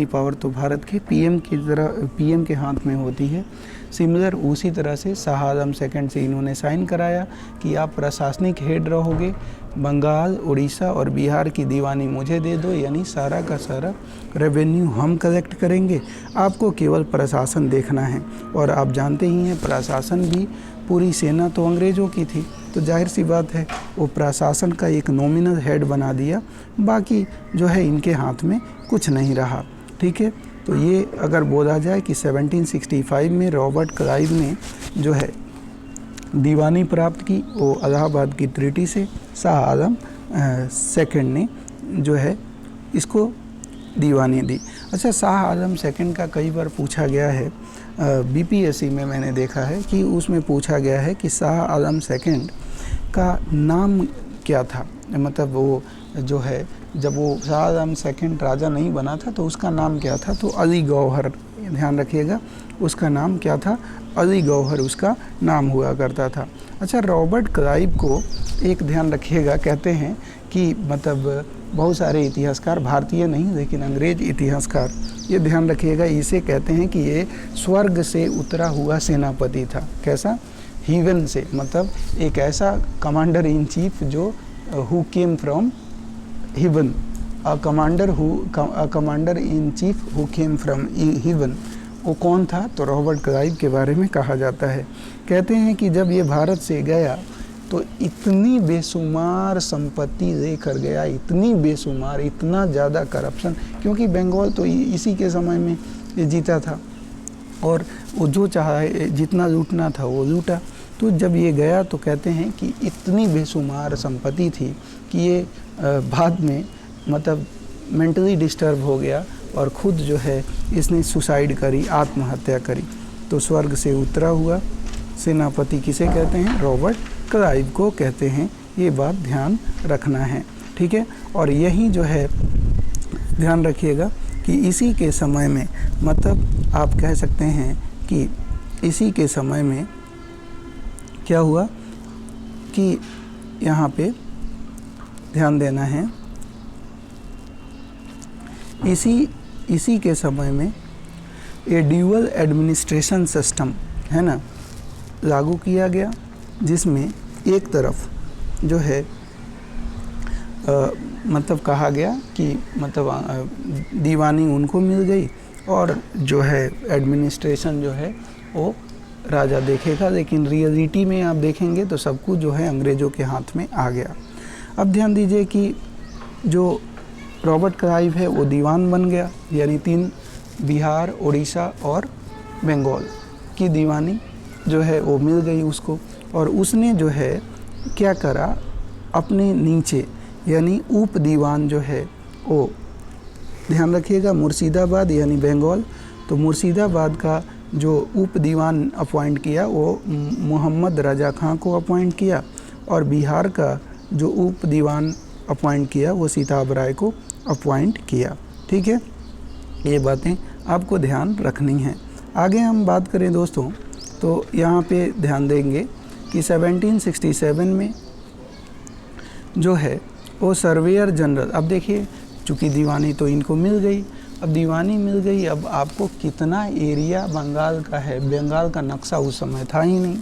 पावर तो भारत के पीएम के हाथ में होती है। सिमिलर उसी तरह से शाह आलम सेकंड से इन्होंने साइन कराया कि आप प्रशासनिक हेड रहोगे, बंगाल, उड़ीसा और बिहार की दीवानी मुझे दे दो, यानी सारा का सारा रेवेन्यू हम कलेक्ट करेंगे, आपको केवल प्रशासन देखना है। और आप जानते ही हैं प्रशासन भी, पूरी सेना तो अंग्रेज़ों की थी, तो जाहिर सी बात है वो प्रशासन का एक नॉमिनल हेड बना दिया, बाकी जो है इनके हाथ में कुछ नहीं रहा। ठीक है, तो ये अगर बोला जाए कि 1765 में रॉबर्ट क्लाइव ने जो है दीवानी प्राप्त की, वो इलाहाबाद की ट्रीटी से शाह आलम सेकंड ने जो है इसको दीवानी दी। अच्छा, शाह आलम सेकंड का कई बार पूछा गया है, बीपीएससी में मैंने देखा है कि उसमें पूछा गया है कि शाह आलम सेकंड का नाम क्या था। मतलब वो जो है, जब वो शाह आलम सेकंड राजा नहीं बना था तो उसका नाम क्या था, तो अली गौहर, ध्यान रखिएगा, उसका नाम क्या था, अली गौहर उसका नाम हुआ करता था। अच्छा, रॉबर्ट क्लाइव को एक ध्यान रखिएगा, कहते हैं कि मतलब बहुत सारे इतिहासकार, भारतीय नहीं लेकिन अंग्रेज इतिहासकार, ये ध्यान रखिएगा, इसे कहते हैं कि ये स्वर्ग से उतरा हुआ सेनापति था। कैसा? हेवन से, मतलब एक ऐसा कमांडर इन चीफ जो who came from heaven, a commander in chief who came from heaven. वो कौन था? तो रॉबर्ट क्लाइव के बारे में कहा जाता है। कहते हैं कि जब ये भारत से गया तो इतनी बेशुमार संपत्ति लेकर गया, इतनी बेशुमार, इतना ज़्यादा करप्शन, क्योंकि बंगाल तो इसी के समय में ये जीता था और वो जो चाहा जितना लूटना था वो लूटा। तो जब ये गया तो कहते हैं कि इतनी बेशुमार संपत्ति थी कि ये बाद में मतलब मेंटली डिस्टर्ब हो गया और ख़ुद जो है इसने सुसाइड करी, आत्महत्या करी। तो स्वर्ग से उतरा हुआ सेनापति किसे कहते हैं? रॉबर्ट क्लाइव को कहते हैं। ये बात ध्यान रखना है, ठीक है। और यही जो है ध्यान रखिएगा कि इसी के समय में, मतलब आप कह सकते हैं कि इसी के समय में क्या हुआ कि यहाँ पे ध्यान देना है, इसी के समय में ये ड्यूअल एडमिनिस्ट्रेशन सिस्टम है ना लागू किया गया, जिसमें एक तरफ जो है मतलब कहा गया कि मतलब दीवानी उनको मिल गई और जो है एडमिनिस्ट्रेशन जो है वो राजा देखेगा, लेकिन रियलिटी में आप देखेंगे तो सब कुछ जो है अंग्रेज़ों के हाथ में आ गया। अब ध्यान दीजिए कि जो रॉबर्ट क्लाइव है वो दीवान बन गया, यानी 3 बिहार, उड़ीसा और बंगाल की दीवानी जो है वो मिल गई उसको। और उसने जो है क्या करा, अपने नीचे यानी उप दीवान जो है वो, ध्यान रखिएगा, मुर्शिदाबाद यानी बंगाल, तो मुर्शिदाबाद का जो उप दीवान अपॉइंट किया वो मोहम्मद रजा खां को अपॉइंट किया, और बिहार का जो उप दीवान अपॉइंट किया वो सीताब राय को अपॉइंट किया। ठीक है, ये बातें आपको ध्यान रखनी है। आगे हम बात करें दोस्तों तो यहाँ पे ध्यान देंगे कि 1767 में जो है वो सर्वेयर जनरल, अब देखिए चूँकि दीवानी तो इनको मिल गई, अब दीवानी मिल गई, अब आपको कितना एरिया बंगाल का है, बंगाल का नक्शा उस समय था ही नहीं,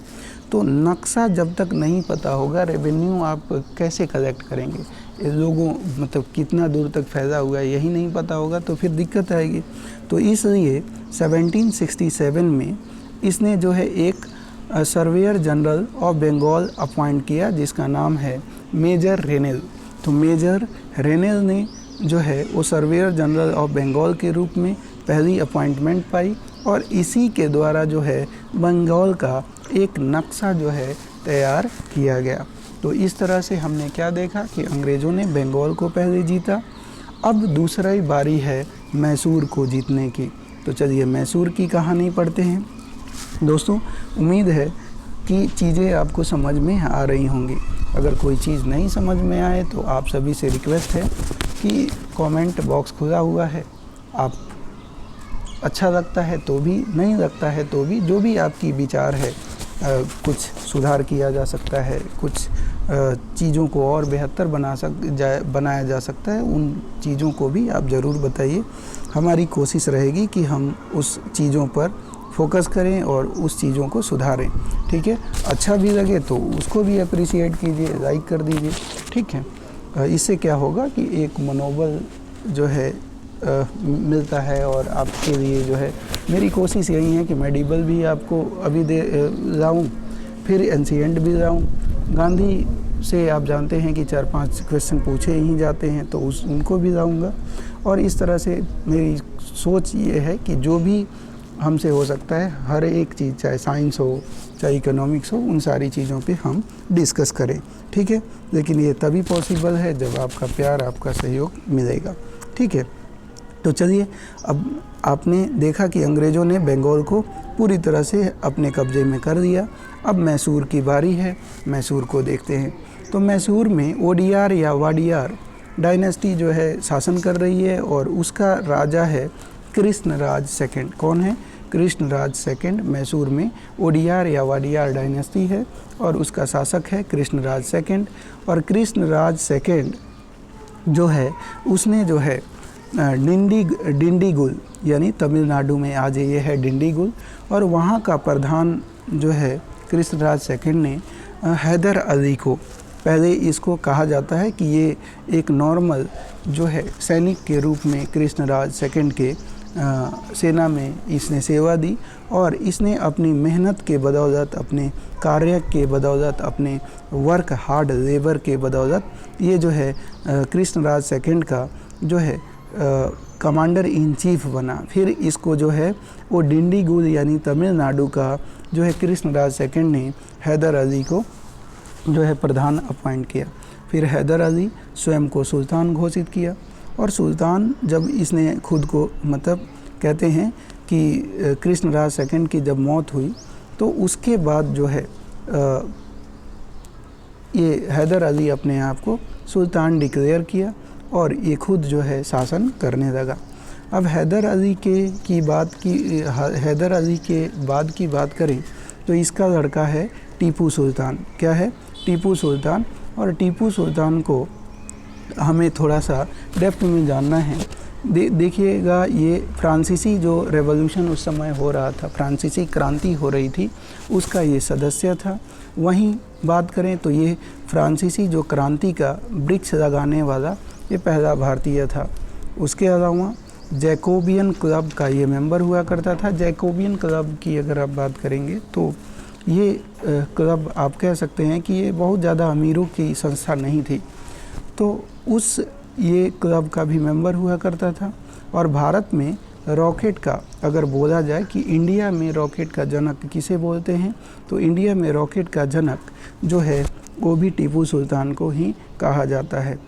तो नक्शा जब तक नहीं पता होगा रेवेन्यू आप कैसे कलेक्ट करेंगे, लोगों मतलब कितना दूर तक फैला हुआ है यही नहीं पता होगा तो फिर दिक्कत आएगी। तो इसलिए 1767 में इसने जो है एक surveyor general of Bengal appoint किया जिसका नाम है मेजर रेनेल। तो मेजर रेनेल ने जो है वो सर्वेयर जनरल ऑफ बंगाल के रूप में पहली अपॉइंटमेंट पाई और इसी के द्वारा जो है बंगाल का एक नक्शा जो है तैयार किया गया। तो इस तरह से हमने क्या देखा कि अंग्रेज़ों ने बंगाल को पहले जीता। अब दूसरा ही बारी है मैसूर को जीतने की। तो चलिए मैसूर की कहानी पढ़ते हैं दोस्तों। उम्मीद है कि चीज़ें आपको समझ में आ रही होंगी। अगर कोई चीज़ नहीं समझ में आए तो आप सभी से रिक्वेस्ट है कि कमेंट बॉक्स खुला हुआ है, आप अच्छा लगता है तो भी, नहीं लगता है तो भी, जो भी आपकी विचार है, कुछ सुधार किया जा सकता है, कुछ चीज़ों को और बेहतर बनाया जा सकता है, उन चीज़ों को भी आप ज़रूर बताइए। हमारी कोशिश रहेगी कि हम उस चीज़ों पर फोकस करें और उस चीज़ों को सुधारें। ठीक है, अच्छा भी लगे तो उसको भी अप्रिशिएट कीजिए, लाइक कर दीजिए। ठीक है, इससे क्या होगा कि एक मनोबल जो है मिलता है और आपके लिए जो है मेरी कोशिश यही है कि मेडिबल भी आपको अभी दे लाऊँ, फिर एंशिएंट भी लाऊँ। गांधी से आप जानते हैं कि 4-5 क्वेश्चन पूछे ही जाते हैं तो उनको भी लाऊँगा और इस तरह से मेरी सोच ये है कि जो भी हमसे हो सकता है, हर एक चीज़, चाहे साइंस हो चाहे इकोनॉमिक्स हो, उन सारी चीज़ों पे हम डिस्कस करें, ठीक है। लेकिन ये तभी पॉसिबल है जब आपका प्यार, आपका सहयोग मिलेगा, ठीक है। तो चलिए, अब आपने देखा कि अंग्रेज़ों ने बंगाल को पूरी तरह से अपने कब्जे में कर दिया। अब मैसूर की बारी है, मैसूर को देखते हैं। तो मैसूर में ओडियार या वाडियार डायनेस्टी जो है शासन कर रही है और उसका राजा है कृष्णराज सेकंड। कौन है? कृष्णराज सेकंड। मैसूर में ओडियार या वाडियार डायनेस्टी है और उसका शासक है कृष्णराज सेकंड। और कृष्णराज सेकंड जो है उसने जो है डिंडीगुल यानी तमिलनाडु में आज ये है डिंडीगुल, और वहाँ का प्रधान जो है कृष्णराज सेकंड ने हैदर अली को, पहले इसको कहा जाता है कि ये एक नॉर्मल जो है सैनिक के रूप में कृष्णराज सेकंड के सेना में इसने सेवा दी, और इसने अपनी मेहनत के बदौलत, अपने कार्य के बदौलत, अपने वर्क हार्ड लेबर के बदौलत ये जो है कृष्णराज सेकंड का जो है कमांडर इन चीफ बना। फिर इसको जो है वो डिंडीगुल यानी तमिलनाडु का जो है कृष्णराज सेकंड ने हैदर अली को जो है प्रधान अपॉइंट किया। फिर हैदर अली स्वयं को सुल्तान घोषित किया, और सुल्तान जब इसने खुद को, मतलब कहते हैं कि कृष्णराज सेकंड की जब मौत हुई तो उसके बाद जो है ये हैदर अली अपने आप को सुल्तान डिक्लेयर किया और ये खुद जो है शासन करने लगा। अब हैदर अली के बाद की बात करें तो इसका लड़का है टीपू सुल्तान। क्या है? टीपू सुल्तान। और टीपू सुल्तान को हमें थोड़ा सा डेप्थ में जानना है। देखिएगा, ये फ्रांसीसी जो रेवोल्यूशन उस समय हो रहा था, फ्रांसीसी क्रांति हो रही थी, उसका ये सदस्य था। वहीं बात करें तो ये फ्रांसीसी जो क्रांति का वृक्ष लगाने वाला ये पहला भारतीय था। उसके अलावा जैकोबियन क्लब का ये मेंबर हुआ करता था। जैकोबियन क्लब की अगर आप बात करेंगे तो ये क्लब आप कह सकते हैं कि ये बहुत ज़्यादा अमीरों की संस्था नहीं थी, तो उस ये क्लब का भी मेंबर हुआ करता था। और भारत में रॉकेट का अगर बोला जाए कि इंडिया में रॉकेट का जनक किसे बोलते हैं, तो इंडिया में रॉकेट का जनक जो है वो भी टीपू सुल्तान को ही कहा जाता है।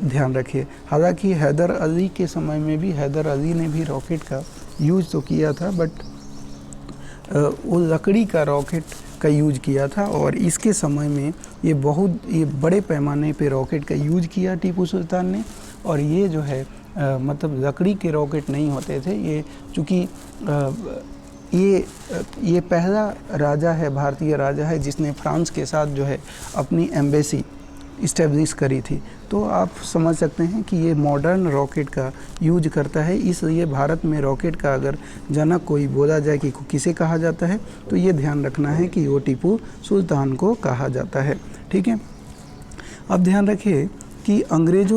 ध्यान रखिए, हालांकि हैदर अली के समय में भी हैदर अली ने भी रॉकेट का यूज़ तो किया था, बट वो लकड़ी का रॉकेट का यूज किया था। और इसके समय में ये बड़े पैमाने पे रॉकेट का यूज किया टीपू सुल्तान ने। और ये जो है मतलब लकड़ी के रॉकेट नहीं होते थे ये, चूँकि ये पहला राजा है, भारतीय राजा है जिसने फ्रांस के साथ जो है अपनी एम्बेसी इस्टेब्लिश करी थी। तो आप समझ सकते हैं कि ये मॉडर्न रॉकेट का यूज करता है। इसलिए भारत में रॉकेट का अगर जनक कोई बोला जाए कि किसे कहा जाता है, तो ये ध्यान रखना है कि वो टीपू सुल्तान को कहा जाता है, ठीक है। अब ध्यान रखिए कि अंग्रेज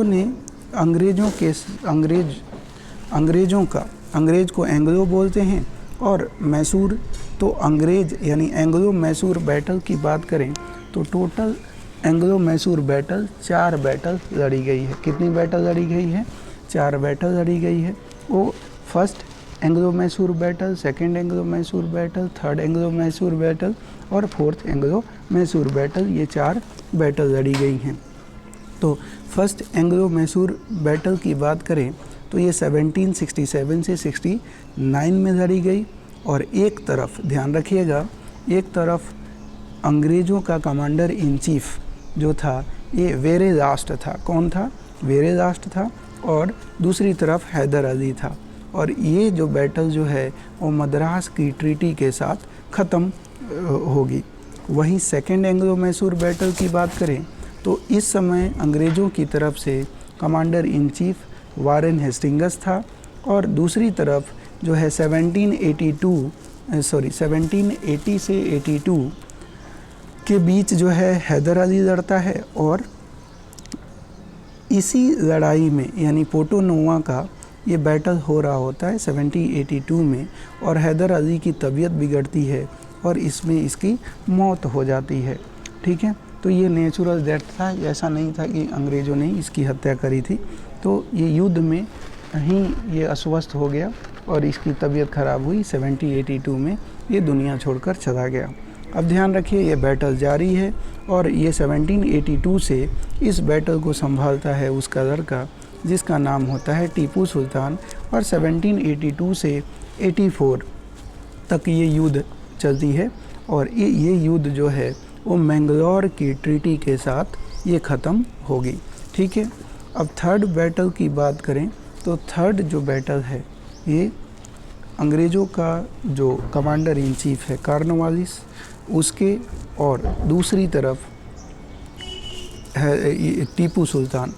को एंग्लो बोलते हैं, और मैसूर तो अंग्रेज यानी एंग्लो मैसूर बैटल की बात करें तो total Anglo Mysore battle 4 battle लड़ी गई है। कितनी बैटल लड़ी गई है? 4 बैटल लड़ी गई है। वो first Anglo Mysore battle, second Anglo Mysore battle, third Anglo Mysore battle और फोर्थ एंग्लो मैसूर बैटल, ये 4 बैटल लड़ी गई हैं। तो फर्स्ट एंग्लो मैसूर बैटल की बात करें तो ये 1767 से 69 में लड़ी गई। और एक तरफ ध्यान रखिएगा, एक तरफ अंग्रेज़ों का कमांडर इन चीफ जो था ये वेरेलास्ट था। कौन था? वेरेलास्ट था। और दूसरी तरफ हैदर अली था। और ये जो बैटल जो है वो मद्रास की ट्रीटी के साथ ख़त्म होगी। वहीं सेकेंड एंग्लो मैसूर बैटल की बात करें तो इस समय अंग्रेज़ों की तरफ से commander in chief Warren Hastings था, और दूसरी तरफ जो है 1780 से 82 के बीच जो है हैदर अली लड़ता है। और इसी लड़ाई में यानी पोटोनोवा का ये बैटल हो रहा होता है 1782 में, और हैदर अली की तबीयत बिगड़ती है और इसमें इसकी मौत हो जाती है, ठीक है। तो ये नेचुरल डेथ था, ऐसा नहीं था कि अंग्रेज़ों ने इसकी हत्या करी थी। तो ये युद्ध में ही ये अस्वस्थ हो गया और इसकी तबीयत ख़राब हुई। 1782 में ये दुनिया छोड़कर चला गया। अब ध्यान रखिए, ये बैटल जारी है और ये 1782 से इस बैटल को संभालता है उसका लड़का जिसका नाम होता है टीपू सुल्तान। और 1782 से 84 तक ये युद्ध चलती है और ये युद्ध जो है वो मैंगलोर की ट्रीटी के साथ ये ख़त्म होगी। ठीक है, अब थर्ड बैटल की बात करें तो थर्ड जो बैटल है ये अंग्रेज़ों का जो कमांडर इन चीफ है कॉर्नवालिस, उसके और दूसरी तरफ है टीपू सुल्तान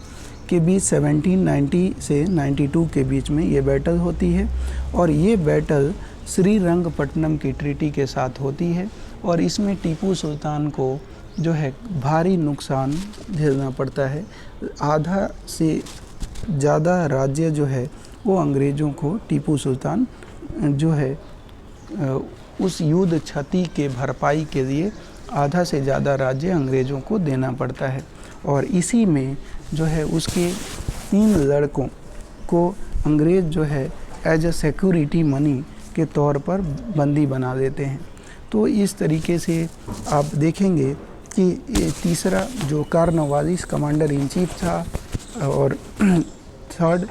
के बीच 1790 से 92 के बीच में ये बैटल होती है। और ये बैटल श्रीरंगपट्टनम की ट्रीटी के साथ होती है और इसमें टीपू सुल्तान को जो है भारी नुकसान झेलना पड़ता है। आधा से ज़्यादा राज्य जो है वो अंग्रेज़ों को टीपू सुल्तान जो है उस युद्ध क्षति के भरपाई के लिए आधा से ज़्यादा राज्य अंग्रेज़ों को देना पड़ता है। और इसी में जो है उसके 3 लड़कों को अंग्रेज़ जो है एज अ सिक्योरिटी मनी के तौर पर बंदी बना देते हैं। तो इस तरीके से आप देखेंगे कि ये तीसरा जो कॉर्नवालिस कमांडर इन चीफ था और थर्ड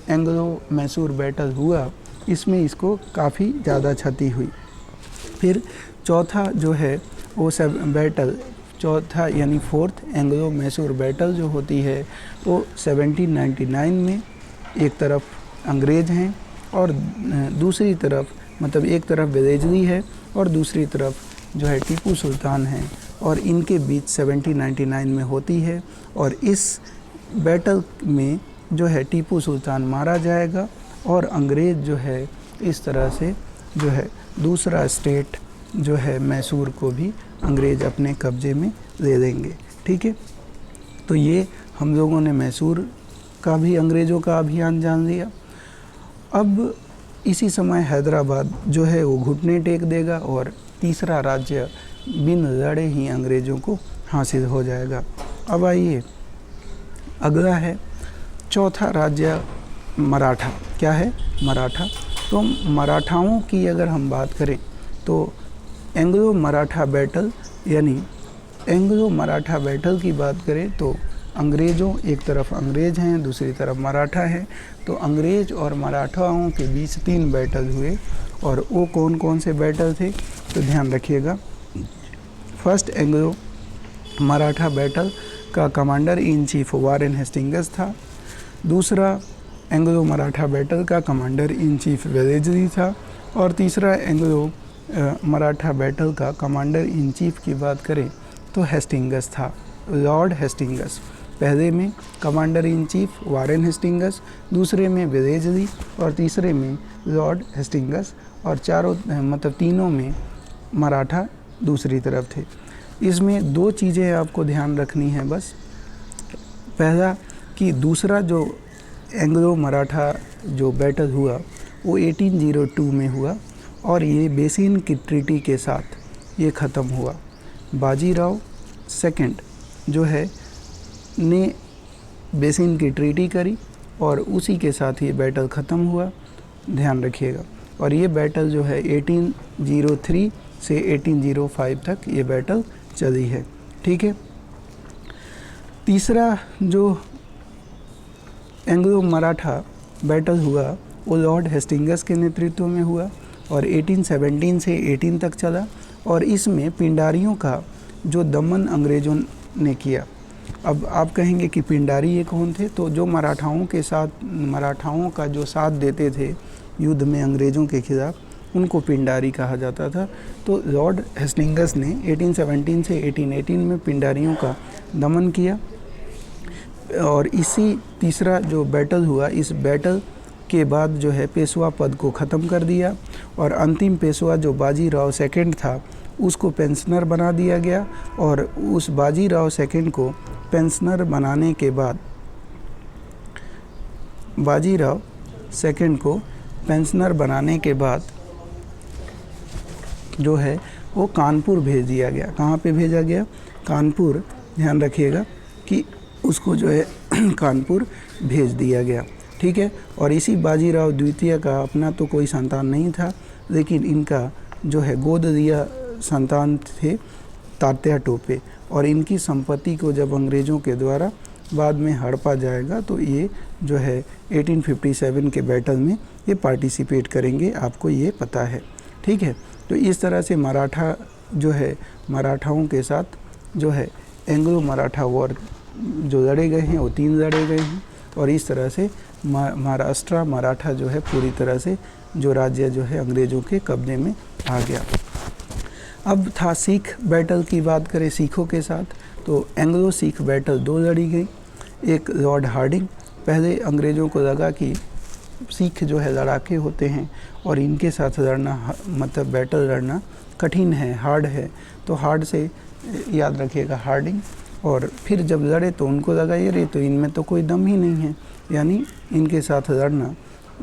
एंग्लो मैसूर बैटल हुआ, इसमें इसको काफ़ी ज़्यादा क्षति हुई। फिर चौथा जो है वो बैटल, चौथा यानी फोर्थ एंग्लो मैसूर बैटल जो होती है वो 1799 में एक तरफ अंग्रेज़ हैं और दूसरी तरफ मतलब एक तरफ वेलेस्ली है और दूसरी तरफ जो है टीपू सुल्तान हैं और इनके बीच 1799 में होती है। और इस बैटल में जो है टीपू सुल्तान मारा जाएगा और अंग्रेज़ जो है इस तरह से जो है दूसरा स्टेट जो है मैसूर को भी अंग्रेज़ अपने कब्ज़े में ले लेंगे। ठीक है, तो ये हम लोगों ने मैसूर का भी अंग्रेज़ों का अभियान जान लिया। अब इसी समय हैदराबाद जो है वो घुटने टेक देगा और तीसरा राज्य बिन लड़े ही अंग्रेज़ों को हासिल हो जाएगा। अब आइए अगला है चौथा राज्य मराठा। क्या है? मराठा। तो मराठाओं की अगर हम बात करें तो एंग्लो मराठा बैटल यानी एंग्लो मराठा बैटल की बात करें तो अंग्रेज़ों, एक तरफ अंग्रेज़ हैं दूसरी तरफ मराठा है, तो अंग्रेज़ और मराठाओं के बीच 3 बैटल हुए। और वो कौन कौन से बैटल थे तो ध्यान रखिएगा। फर्स्ट एंग्लो मराठा बैटल का commander in chief Warren Hastings था। दूसरा एंग्लो मराठा बैटल का कमांडर इन चीफ वेलेस्ली था। और तीसरा एंग्लो मराठा बैटल का कमांडर इन चीफ की बात करें तो हेस्टिंग्स था, लॉर्ड हेस्टिंग्स। पहले में commander in chief Warren Hastings, दूसरे में वेलेस्ली और तीसरे में लॉर्ड हेस्टिंग्स और चारों मतलब तीनों में मराठा दूसरी तरफ थे। इसमें 2 चीज़ें आपको ध्यान रखनी है बस। पहला कि दूसरा जो एंग्लो मराठा जो बैटल हुआ वो 1802 में हुआ और ये बेसिन की ट्रीटी के साथ ये ख़त्म हुआ। बाजीराव सेकंड जो है ने बेसिन की ट्रीटी करी और उसी के साथ ये बैटल ख़त्म हुआ, ध्यान रखिएगा। और ये बैटल जो है 1803 से 1805 तक ये बैटल चली है। ठीक है, तीसरा जो एंग्लो मराठा बैटल हुआ वो लॉर्ड हेस्टिंग्स के नेतृत्व में हुआ और 1817 से 18 तक चला। और इसमें पिंडारियों का जो दमन अंग्रेज़ों ने किया। अब आप कहेंगे कि पिंडारी ये कौन थे? तो जो मराठाओं के साथ मराठाओं का जो साथ देते थे युद्ध में अंग्रेज़ों के खिलाफ उनको पिंडारी कहा जाता था। तो लॉर्ड हेस्टिंग्स ने 1817 से 1818 में पिंडारियों का दमन किया। और इसी तीसरा जो बैटल हुआ, इस बैटल के बाद जो है पेशवा पद को ख़त्म कर दिया और अंतिम पेशवा जो बाजीराव सेकंड था उसको पेंशनर बना दिया गया। और उस बाजीराव सेकंड को पेंशनर बनाने के बाद बाजीराव सेकंड को पेंशनर बनाने के बाद जो है वो कानपुर भेज दिया गया। कहाँ पे भेजा गया? कानपुर। ध्यान रखिएगा कि उसको जो है कानपुर भेज दिया गया। ठीक है। और इसी बाजीराव द्वितीय का अपना तो कोई संतान नहीं था, लेकिन इनका जो है गोद दिया संतान थे तात्या टोपे, और इनकी संपत्ति को जब अंग्रेज़ों के द्वारा बाद में हड़पा जाएगा तो ये जो है 1857 के बैटल में ये पार्टिसिपेट करेंगे, आपको ये पता है, ठीक है। तो इस तरह से मराठा जो है मराठाओं के साथ जो है एंग्लो मराठा वॉर जो लड़े गए हैं वो 3 लड़े गए हैं, और इस तरह से महाराष्ट्र मराठा जो है पूरी तरह से जो राज्य जो है अंग्रेज़ों के कब्जे में आ गया। अब था सिख बैटल की बात करें सिखों के साथ, तो एंग्लो सिख बैटल 2 लड़ी गई। एक लॉर्ड हार्डिंग, पहले अंग्रेज़ों को लगा कि सिख जो है लड़ाके होते हैं और इनके साथ लड़ना मतलब बैटल लड़ना कठिन है, हार्ड है, तो हार्ड से याद रखिएगा हार्डिंग। और फिर जब लड़े तो उनको लगा ये रे तो इनमें तो कोई दम ही नहीं है, यानी इनके साथ लड़ना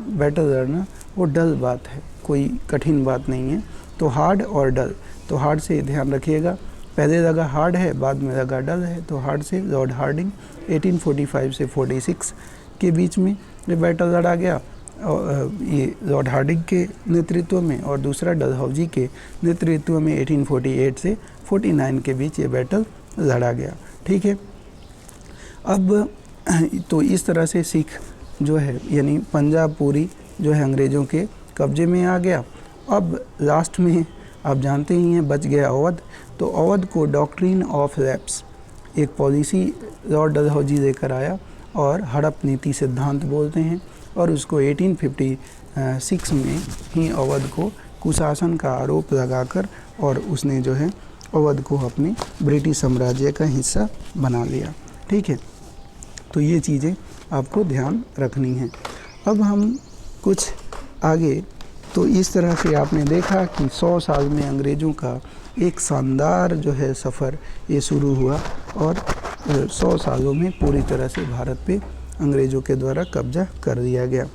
बैटल लड़ना वो डल बात है, कोई कठिन बात नहीं है। तो हार्ड और डल, तो हार्ड से ध्यान रखिएगा, पहले लगा हार्ड है बाद में लगा डल है, तो हार्ड से लॉर्ड हार्डिंग 1845 से 46 के बीच में ये बैटल लड़ा गया, और ये लॉर्ड हार्डिंग के नेतृत्व में, और दूसरा डलहौजी के नेतृत्व में 1848 से 49 के बीच ये बैटल लड़ा गया, ठीक है। अब तो इस तरह से सिख जो है यानी पंजाब पूरी जो है अंग्रेज़ों के कब्जे में आ गया। अब लास्ट में आप जानते ही हैं बच गया अवध, तो अवध को डॉक्ट्रिन ऑफ लैप्स एक पॉलिसी लॉर्ड डलहौजी लेकर आया, और हड़प नीति सिद्धांत बोलते हैं, और उसको 1856 में ही अवध को कुशासन का आरोप लगाकर और उसने जो है अवध को अपने ब्रिटिश साम्राज्य का हिस्सा बना लिया, ठीक है। तो ये चीज़ें आपको ध्यान रखनी है। अब हम कुछ आगे, तो इस तरह से आपने देखा कि 100 साल में अंग्रेज़ों का एक शानदार जो है सफ़र ये शुरू हुआ, और 100 सालों में पूरी तरह से भारत पे अंग्रेज़ों के द्वारा कब्जा कर दिया गया।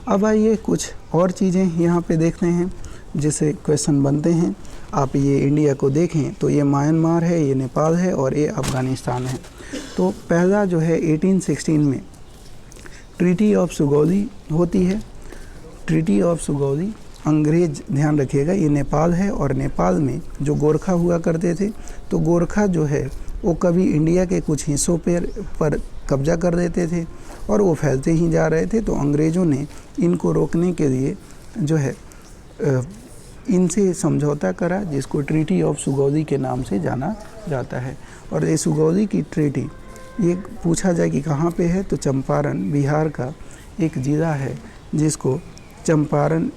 अब आइए कुछ और चीज़ें यहाँ पे देखते हैं, जैसे क्वेश्चन बनते हैं। आप ये इंडिया को देखें तो ये म्यांमार है, ये नेपाल है और ये अफ़गानिस्तान है। तो पहला जो है 1816 में ट्रीटी ऑफ सुगौली होती है। ट्रीटी ऑफ सुगौली अंग्रेज, ध्यान रखिएगा ये नेपाल है, और नेपाल में जो गोरखा हुआ करते थे, तो गोरखा जो है वो कभी इंडिया के कुछ हिस्सों पर कब्जा कर देते थे और वो फैलते ही जा रहे थे। तो अंग्रेज़ों ने इनको रोकने के लिए जो है इनसे समझौता करा, जिसको ट्रीटी ऑफ सुगौली के नाम से जाना जाता है। और ये सुगौली की ट्रीटी, ये पूछा जाए कि कहाँ पे है, तो चंपारण बिहार का एक ज़िला है जिसको चंपारण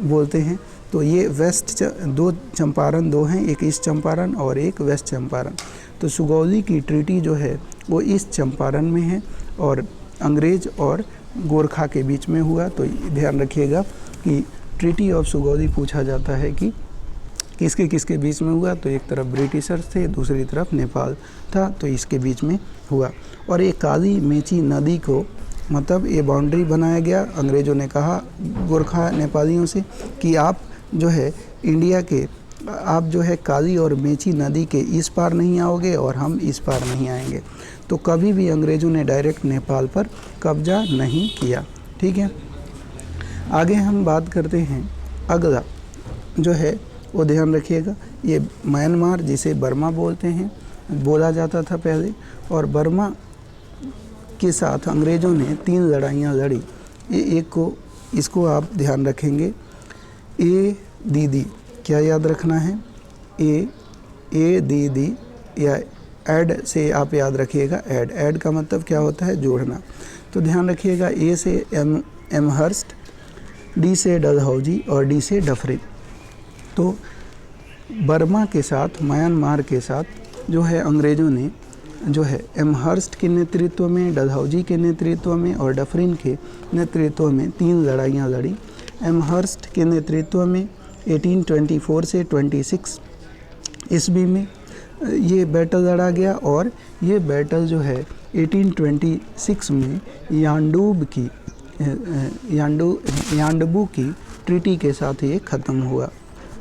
बोलते हैं। तो ये वेस्ट दो चंपारण दो हैं, एक ईस्ट चंपारण और एक वेस्ट चंपारण। तो सुगौली की ट्रीटी जो है वो ईस्ट चंपारण में है और अंग्रेज और गोरखा के बीच में हुआ। तो ध्यान रखिएगा कि ट्रीटी ऑफ सुगौली पूछा जाता है कि किसके किसके बीच में हुआ, तो एक तरफ ब्रिटिशर्स थे, दूसरी तरफ नेपाल था, तो इसके बीच में हुआ। और ये काली मेची नदी को मतलब ये बाउंड्री बनाया गया। अंग्रेज़ों ने कहा गोरखा नेपालियों से कि आप जो है इंडिया के, आप जो है काली और मेची नदी के इस पार नहीं आओगे और हम इस पार नहीं आएंगे। तो कभी भी अंग्रेज़ों ने डायरेक्ट नेपाल पर कब्जा नहीं किया, ठीक है। आगे हम बात करते हैं, अगला जो है वो ध्यान रखिएगा, ये म्यांमार जिसे बर्मा बोलते हैं, बोला जाता था पहले, और बर्मा के साथ अंग्रेज़ों ने 3 लड़ाइयाँ लड़ी। ये एक को, इसको आप ध्यान रखेंगे, ए दीदी, क्या याद रखना है, ए दीदी, या ऐड से आप याद रखिएगा, ऐड का मतलब क्या होता है, जोड़ना। तो ध्यान रखिएगा, ए से एमहर्स्ट, डी से डलहौजी और डी से डफरिन। तो बर्मा के साथ, म्यांमार के साथ जो है अंग्रेज़ों ने जो है एमहर्स्ट के नेतृत्व में, डलहौजी के नेतृत्व में और डफरिन के नेतृत्व में 3 लड़ाइयाँ लड़ी। एमहर्स्ट के नेतृत्व में 1824 से 26 ईस्वी में ये बैटल लड़ा गया, और ये बैटल जो है 1826 में यांडबू की ट्रीटी के साथ ये ख़त्म हुआ।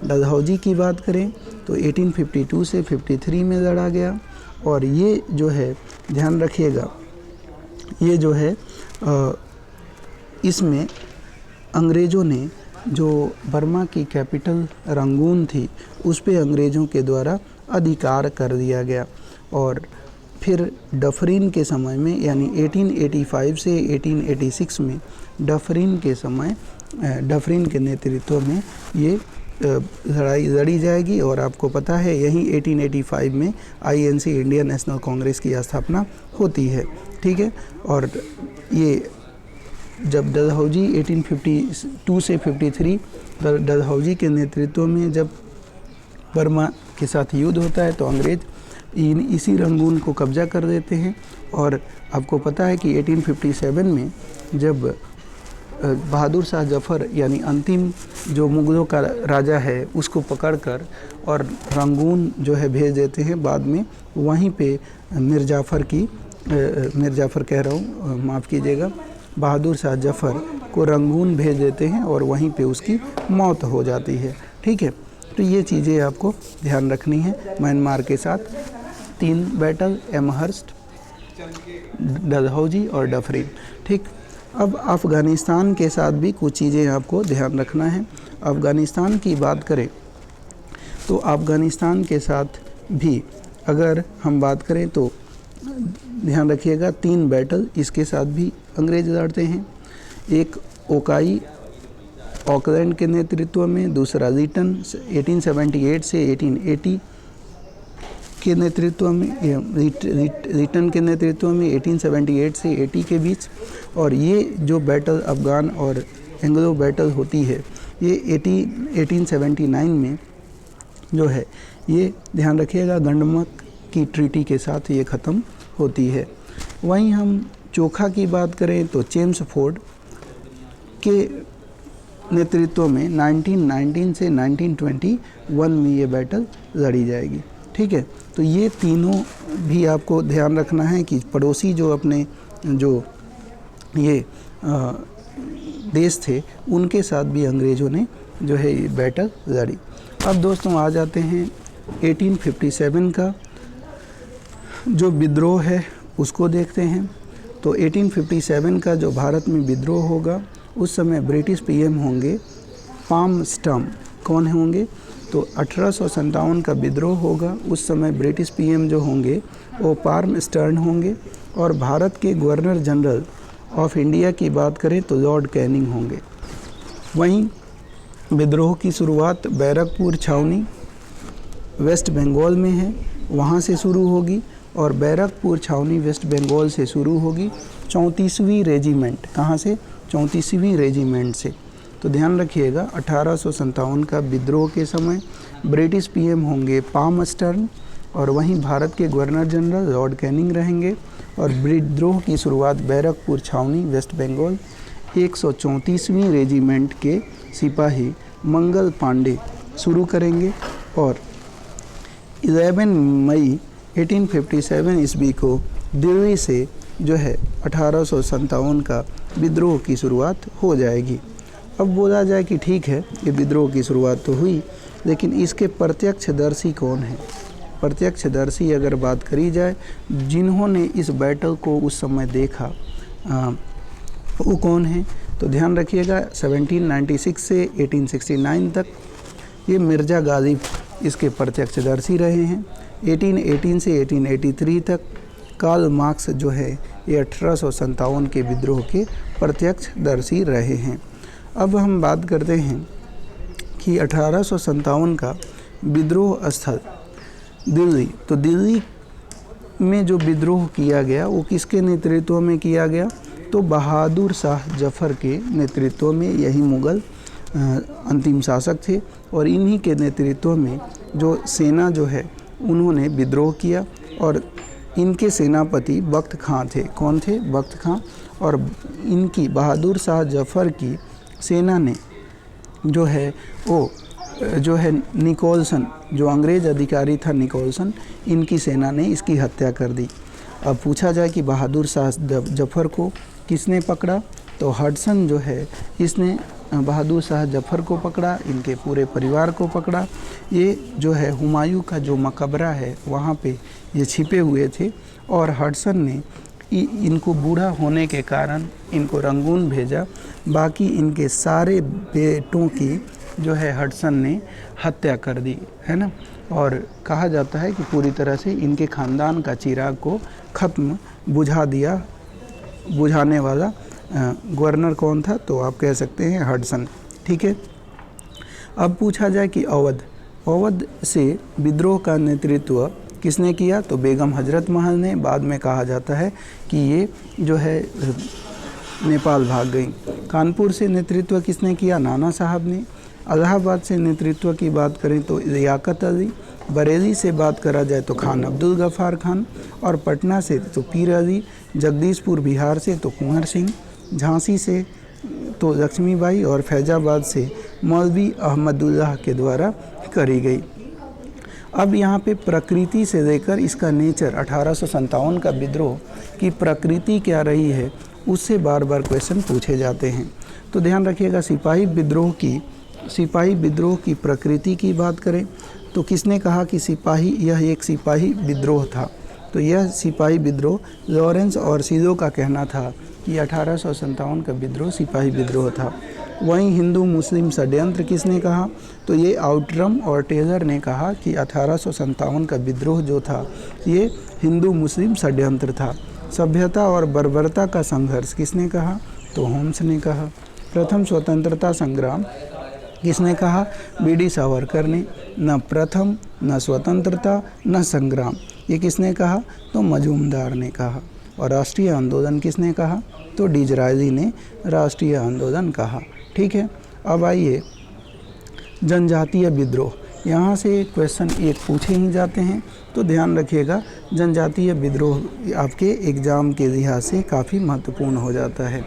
डलहौजी की बात करें तो 1852 से 53 में लड़ा गया, और ये जो है ध्यान रखिएगा, ये जो है इसमें अंग्रेज़ों ने जो बर्मा की कैपिटल रंगून थी उस पे अंग्रेज़ों के द्वारा अधिकार कर दिया गया। और फिर डफरिन के समय में यानी 1885 से 1886 में डफरिन के नेतृत्व में ये लड़ाई लड़ी जाएगी। और आपको पता है यहीं 1885 में INC इंडियन नेशनल कांग्रेस की स्थापना होती है। ठीक है। और ये जब डलहौजी 1852 से 53 डलहौजी के नेतृत्व में जब बर्मा के साथ युद्ध होता है तो अंग्रेज़ इसी रंगून को कब्जा कर देते हैं। और आपको पता है कि 1857 में जब बहादुर शाह जफ़र यानी अंतिम जो मुग़लों का राजा है उसको पकड़कर और रंगून जो है भेज देते हैं। बाद में वहीं पे मीर जाफ़र कह रहा हूँ, माफ़ कीजिएगा, बहादुर शाह जफ़र को रंगून भेज देते हैं और वहीं पे उसकी मौत हो जाती है। ठीक है। तो ये चीज़ें आपको ध्यान रखनी है। म्यांमार के साथ 3 बैटल, एमहर्स्ट, डलहौजी और डफरिन। ठीक। अब अफ़गानिस्तान के साथ भी कुछ चीज़ें आपको ध्यान रखना है। अफ़गानिस्तान की बात करें तो अफ़गानिस्तान के साथ भी अगर हम बात करें तो ध्यान रखिएगा 3 बैटल इसके साथ भी अंग्रेज़ लड़ते हैं। एक ओकाई ऑकलैंड के नेतृत्व में, दूसरा लीटन 1878 से 1880 के नेतृत्व में, लीटन के नेतृत्व में 1878 से 80 के बीच। और ये जो बैटल अफ़गान और एंग्लो बैटल होती है ये 1879 में जो है ये ध्यान रखिएगा गंडमक की ट्रीटी के साथ ये ख़त्म होती है। वहीं हम चोखा की बात करें तो चेम्सफोर्ड के नेतृत्व में 1919 से 1921 में ये बैटल लड़ी जाएगी। ठीक है। तो ये तीनों भी आपको ध्यान रखना है कि पड़ोसी जो अपने जो ये देश थे उनके साथ भी अंग्रेज़ों ने जो है ये बैटल लड़ी। अब दोस्तों आ जाते हैं 1857 का जो विद्रोह है उसको देखते हैं। तो 1857 का जो भारत में विद्रोह होगा उस समय ब्रिटिश PM होंगे पामस्टम। कौन होंगे? तो 1857 का विद्रोह होगा उस समय ब्रिटिश PM जो होंगे वो पामस्टर्न होंगे। और भारत के गवर्नर जनरल ऑफ इंडिया की बात करें तो लॉर्ड कैनिंग होंगे। वहीं विद्रोह की शुरुआत बैरकपुर छावनी वेस्ट बंगाल में है, वहाँ से शुरू होगी। और बैरकपुर छावनी वेस्ट बंगाल से शुरू होगी 34वीं रेजिमेंट। कहाँ से? 34वीं रेजिमेंट से। तो ध्यान रखिएगा 1857 का विद्रोह के समय ब्रिटिश PM होंगे पामस्टर्न और वहीं भारत के गवर्नर जनरल लॉर्ड कैनिंग रहेंगे। और विद्रोह की शुरुआत बैरकपुर छावनी वेस्ट बंगाल 134वीं रेजिमेंट के सिपाही मंगल पांडे शुरू करेंगे। और 11 मई 1857 ईस्वी को दिल्ली से जो है 1857 का विद्रोह की शुरुआत हो जाएगी। अब बोला जाए कि ठीक है ये विद्रोह की शुरुआत तो हुई, लेकिन इसके प्रत्यक्षदर्शी कौन है? प्रत्यक्षदर्शी अगर बात करी जाए जिन्होंने इस बैटल को उस समय देखा वो कौन है? तो ध्यान रखिएगा 1796 से 1869 तक ये मिर्ज़ा गालिब इसके प्रत्यक्षदर्शी रहे हैं। 1818 से 1883 तक कार्ल मार्क्स जो है ये 1857 के विद्रोह के प्रत्यक्षदर्शी रहे हैं। अब हम बात करते हैं कि 1857 का विद्रोह स्थल दिल्ली। तो दिल्ली में जो विद्रोह किया गया वो किसके नेतृत्व में किया गया? तो बहादुर शाह जफ़र के नेतृत्व में। यही मुग़ल अंतिम शासक थे और इन्हीं के नेतृत्व में जो सेना जो है उन्होंने विद्रोह किया। और इनके सेनापति बख्त खां थे। कौन थे? बख्त खां। और इनकी बहादुर शाह जफ़र की सेना ने जो है वो जो है निकोलसन, जो अंग्रेज़ अधिकारी था निकोलसन, इनकी सेना ने इसकी हत्या कर दी। अब पूछा जाए कि बहादुर शाह जफ़र को किसने पकड़ा? तो हडसन जो है इसने बहादुर शाह जफ़र को पकड़ा, इनके पूरे परिवार को पकड़ा। ये जो है हुमायूं का जो मकबरा है वहाँ पे ये छिपे हुए थे। और हडसन ने इनको बूढ़ा होने के कारण इनको रंगून भेजा, बाकी इनके सारे बेटों की जो है हडसन ने हत्या कर दी, है ना। और कहा जाता है कि पूरी तरह से इनके ख़ानदान का चिराग को ख़त्म बुझाने वाला गवर्नर कौन था, तो आप कह सकते हैं हडसन। ठीक है, अब पूछा जाए कि अवध से विद्रोह का नेतृत्व किसने किया, तो बेगम हजरत महल ने। बाद में कहा जाता है कि ये जो है नेपाल भाग गई। कानपुर से नेतृत्व किसने किया, नाना साहब ने। इलाहाबाद से नेतृत्व की बात करें तो लियाकत अली। बरेली से बात करा जाए तो खान अब्दुल गफ़ार खान, और पटना से तो पीर अली। जगदीशपुर बिहार से तो कुंवर सिंह, झांसी से तो लक्ष्मीबाई, और फैजाबाद से मौलवी अहमदुल्लाह के द्वारा करी गई। अब यहाँ पे प्रकृति से लेकर इसका नेचर 1857 का विद्रोह की प्रकृति क्या रही है, उससे बार बार क्वेश्चन पूछे जाते हैं। तो ध्यान रखिएगा, सिपाही विद्रोह की प्रकृति की बात करें तो किसने कहा कि यह एक सिपाही विद्रोह था, तो यह सिपाही विद्रोह लॉरेंस और सीलो का कहना था कि 1857 का विद्रोह सिपाही विद्रोह था। वहीं हिंदू मुस्लिम षड्यंत्र किसने कहा, तो ये आउटरम और टेलर ने कहा कि 1857 का विद्रोह जो था ये हिंदू मुस्लिम षड्यंत्र था। सभ्यता और बर्बरता का संघर्ष किसने कहा, तो होम्स ने कहा। प्रथम स्वतंत्रता संग्राम किसने कहा, बीडी सावरकर ने। न प्रथम, न स्वतंत्रता, न संग्राम, ये किसने कहा, तो मजूमदार ने कहा। और राष्ट्रीय आंदोलन किसने कहा, तो डिजरायली ने राष्ट्रीय आंदोलन कहा। ठीक है, अब आइए जनजातीय विद्रोह, यहाँ से क्वेश्चन एक पूछे ही जाते हैं, तो ध्यान रखिएगा जनजातीय विद्रोह आपके एग्ज़ाम के लिहाज से काफ़ी महत्वपूर्ण हो जाता है।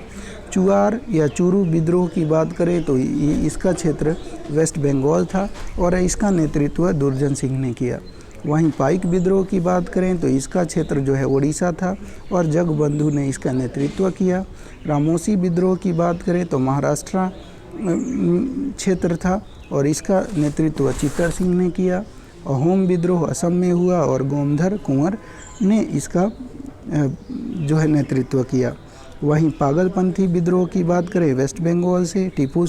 चुआर या चुरू विद्रोह की बात करें तो इसका क्षेत्र वेस्ट बंगाल था और इसका नेतृत्व दुर्जन सिंह ने किया। वहीं पाइक विद्रोह की बात करें तो इसका क्षेत्र जो है उड़ीसा था और जगबंधु ने इसका नेतृत्व किया। रामोसी विद्रोह की बात करें तो महाराष्ट्र क्षेत्र था और इसका नेतृत्व चित्तर सिंह ने किया। अहोम विद्रोह असम में हुआ और गोमधर कुंवर ने इसका जो है नेतृत्व किया। वहीं पागलपंथी विद्रोह की बात करें वेस्ट बंगाल से टीपू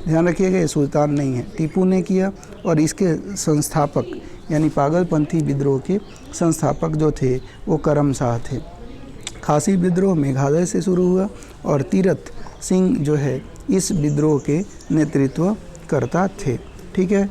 ध्यान रखिएगा ये सुल्तान नहीं है, टीपू ने किया और इसके संस्थापक यानी पागलपंथी विद्रोह के संस्थापक जो थे वो करम शाह थे। खासी विद्रोह मेघालय से शुरू हुआ और तीरथ सिंह जो है इस विद्रोह के नेतृत्व करता थे। ठीक है,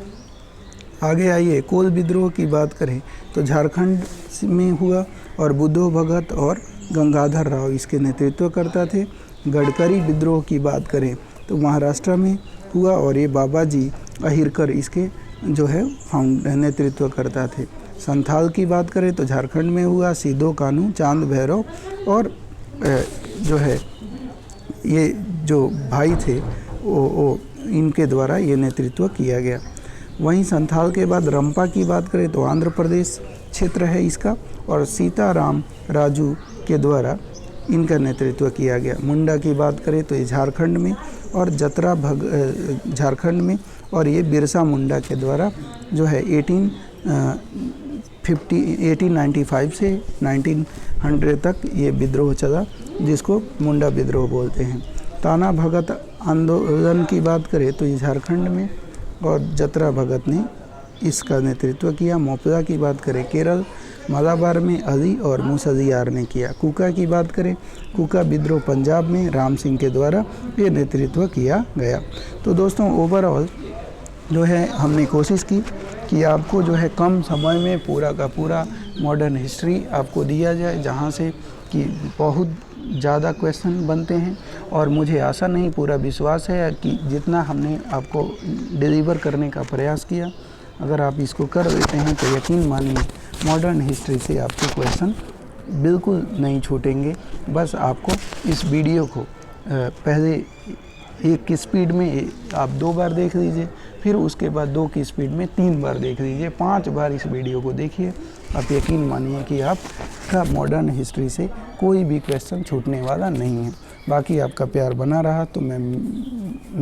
आगे आइए कोल विद्रोह की बात करें तो झारखंड में हुआ और बुद्धो भगत और गंगाधर राव इसके नेतृत्व करता थे। गडकरी विद्रोह की बात करें तो महाराष्ट्र में हुआ और ये बाबाजी अहिरकर इसके जो है नेतृत्व करता थे। संथाल की बात करें तो झारखंड में हुआ। सिद्धो कानू, चांद भैरव और जो है ये जो भाई थे वो इनके द्वारा ये नेतृत्व किया गया। वहीं संथाल के बाद रंपा की बात करें तो आंध्र प्रदेश क्षेत्र है इसका और सीताराम राजू के द्वारा इनका नेतृत्व किया गया। मुंडा की बात करें तो ये झारखंड में और झारखंड में और ये बिरसा मुंडा के द्वारा जो है 1895 से 1900 तक ये विद्रोह चला जिसको मुंडा विद्रोह बोलते हैं। ताना भगत आंदोलन की बात करें तो ये झारखंड में और जतरा भगत ने इसका नेतृत्व किया। मोपला की बात करें केरल, मालाबार में अली और मुसलियार ने किया। कुका की बात करें, कुका विद्रोह पंजाब में राम सिंह के द्वारा ये नेतृत्व किया गया। तो दोस्तों ओवरऑल जो है हमने कोशिश की कि आपको जो है कम समय में पूरा का पूरा मॉडर्न हिस्ट्री आपको दिया जाए जहाँ से कि बहुत ज़्यादा क्वेश्चन बनते हैं और मुझे आशा नहीं पूरा विश्वास है कि जितना हमने आपको डिलीवर करने का प्रयास किया अगर आप इसको कर देते हैं तो यकीन मानिए मॉडर्न हिस्ट्री से आपके क्वेश्चन बिल्कुल नहीं छूटेंगे। बस आपको इस वीडियो को पहले एक की स्पीड में आप 2 बार देख लीजिए, फिर उसके बाद 2 की स्पीड में 3 बार देख लीजिए, 5 बार इस वीडियो को देखिए। आप यकीन मानिए कि आपका मॉडर्न हिस्ट्री से कोई भी क्वेश्चन छूटने वाला नहीं है। बाकी आपका प्यार बना रहा तो मैं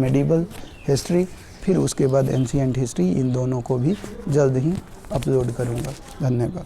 मेडिवल हिस्ट्री फिर उसके बाद एंशिएंट हिस्ट्री इन दोनों को भी जल्द ही अपलोड करूँगा। धन्यवाद।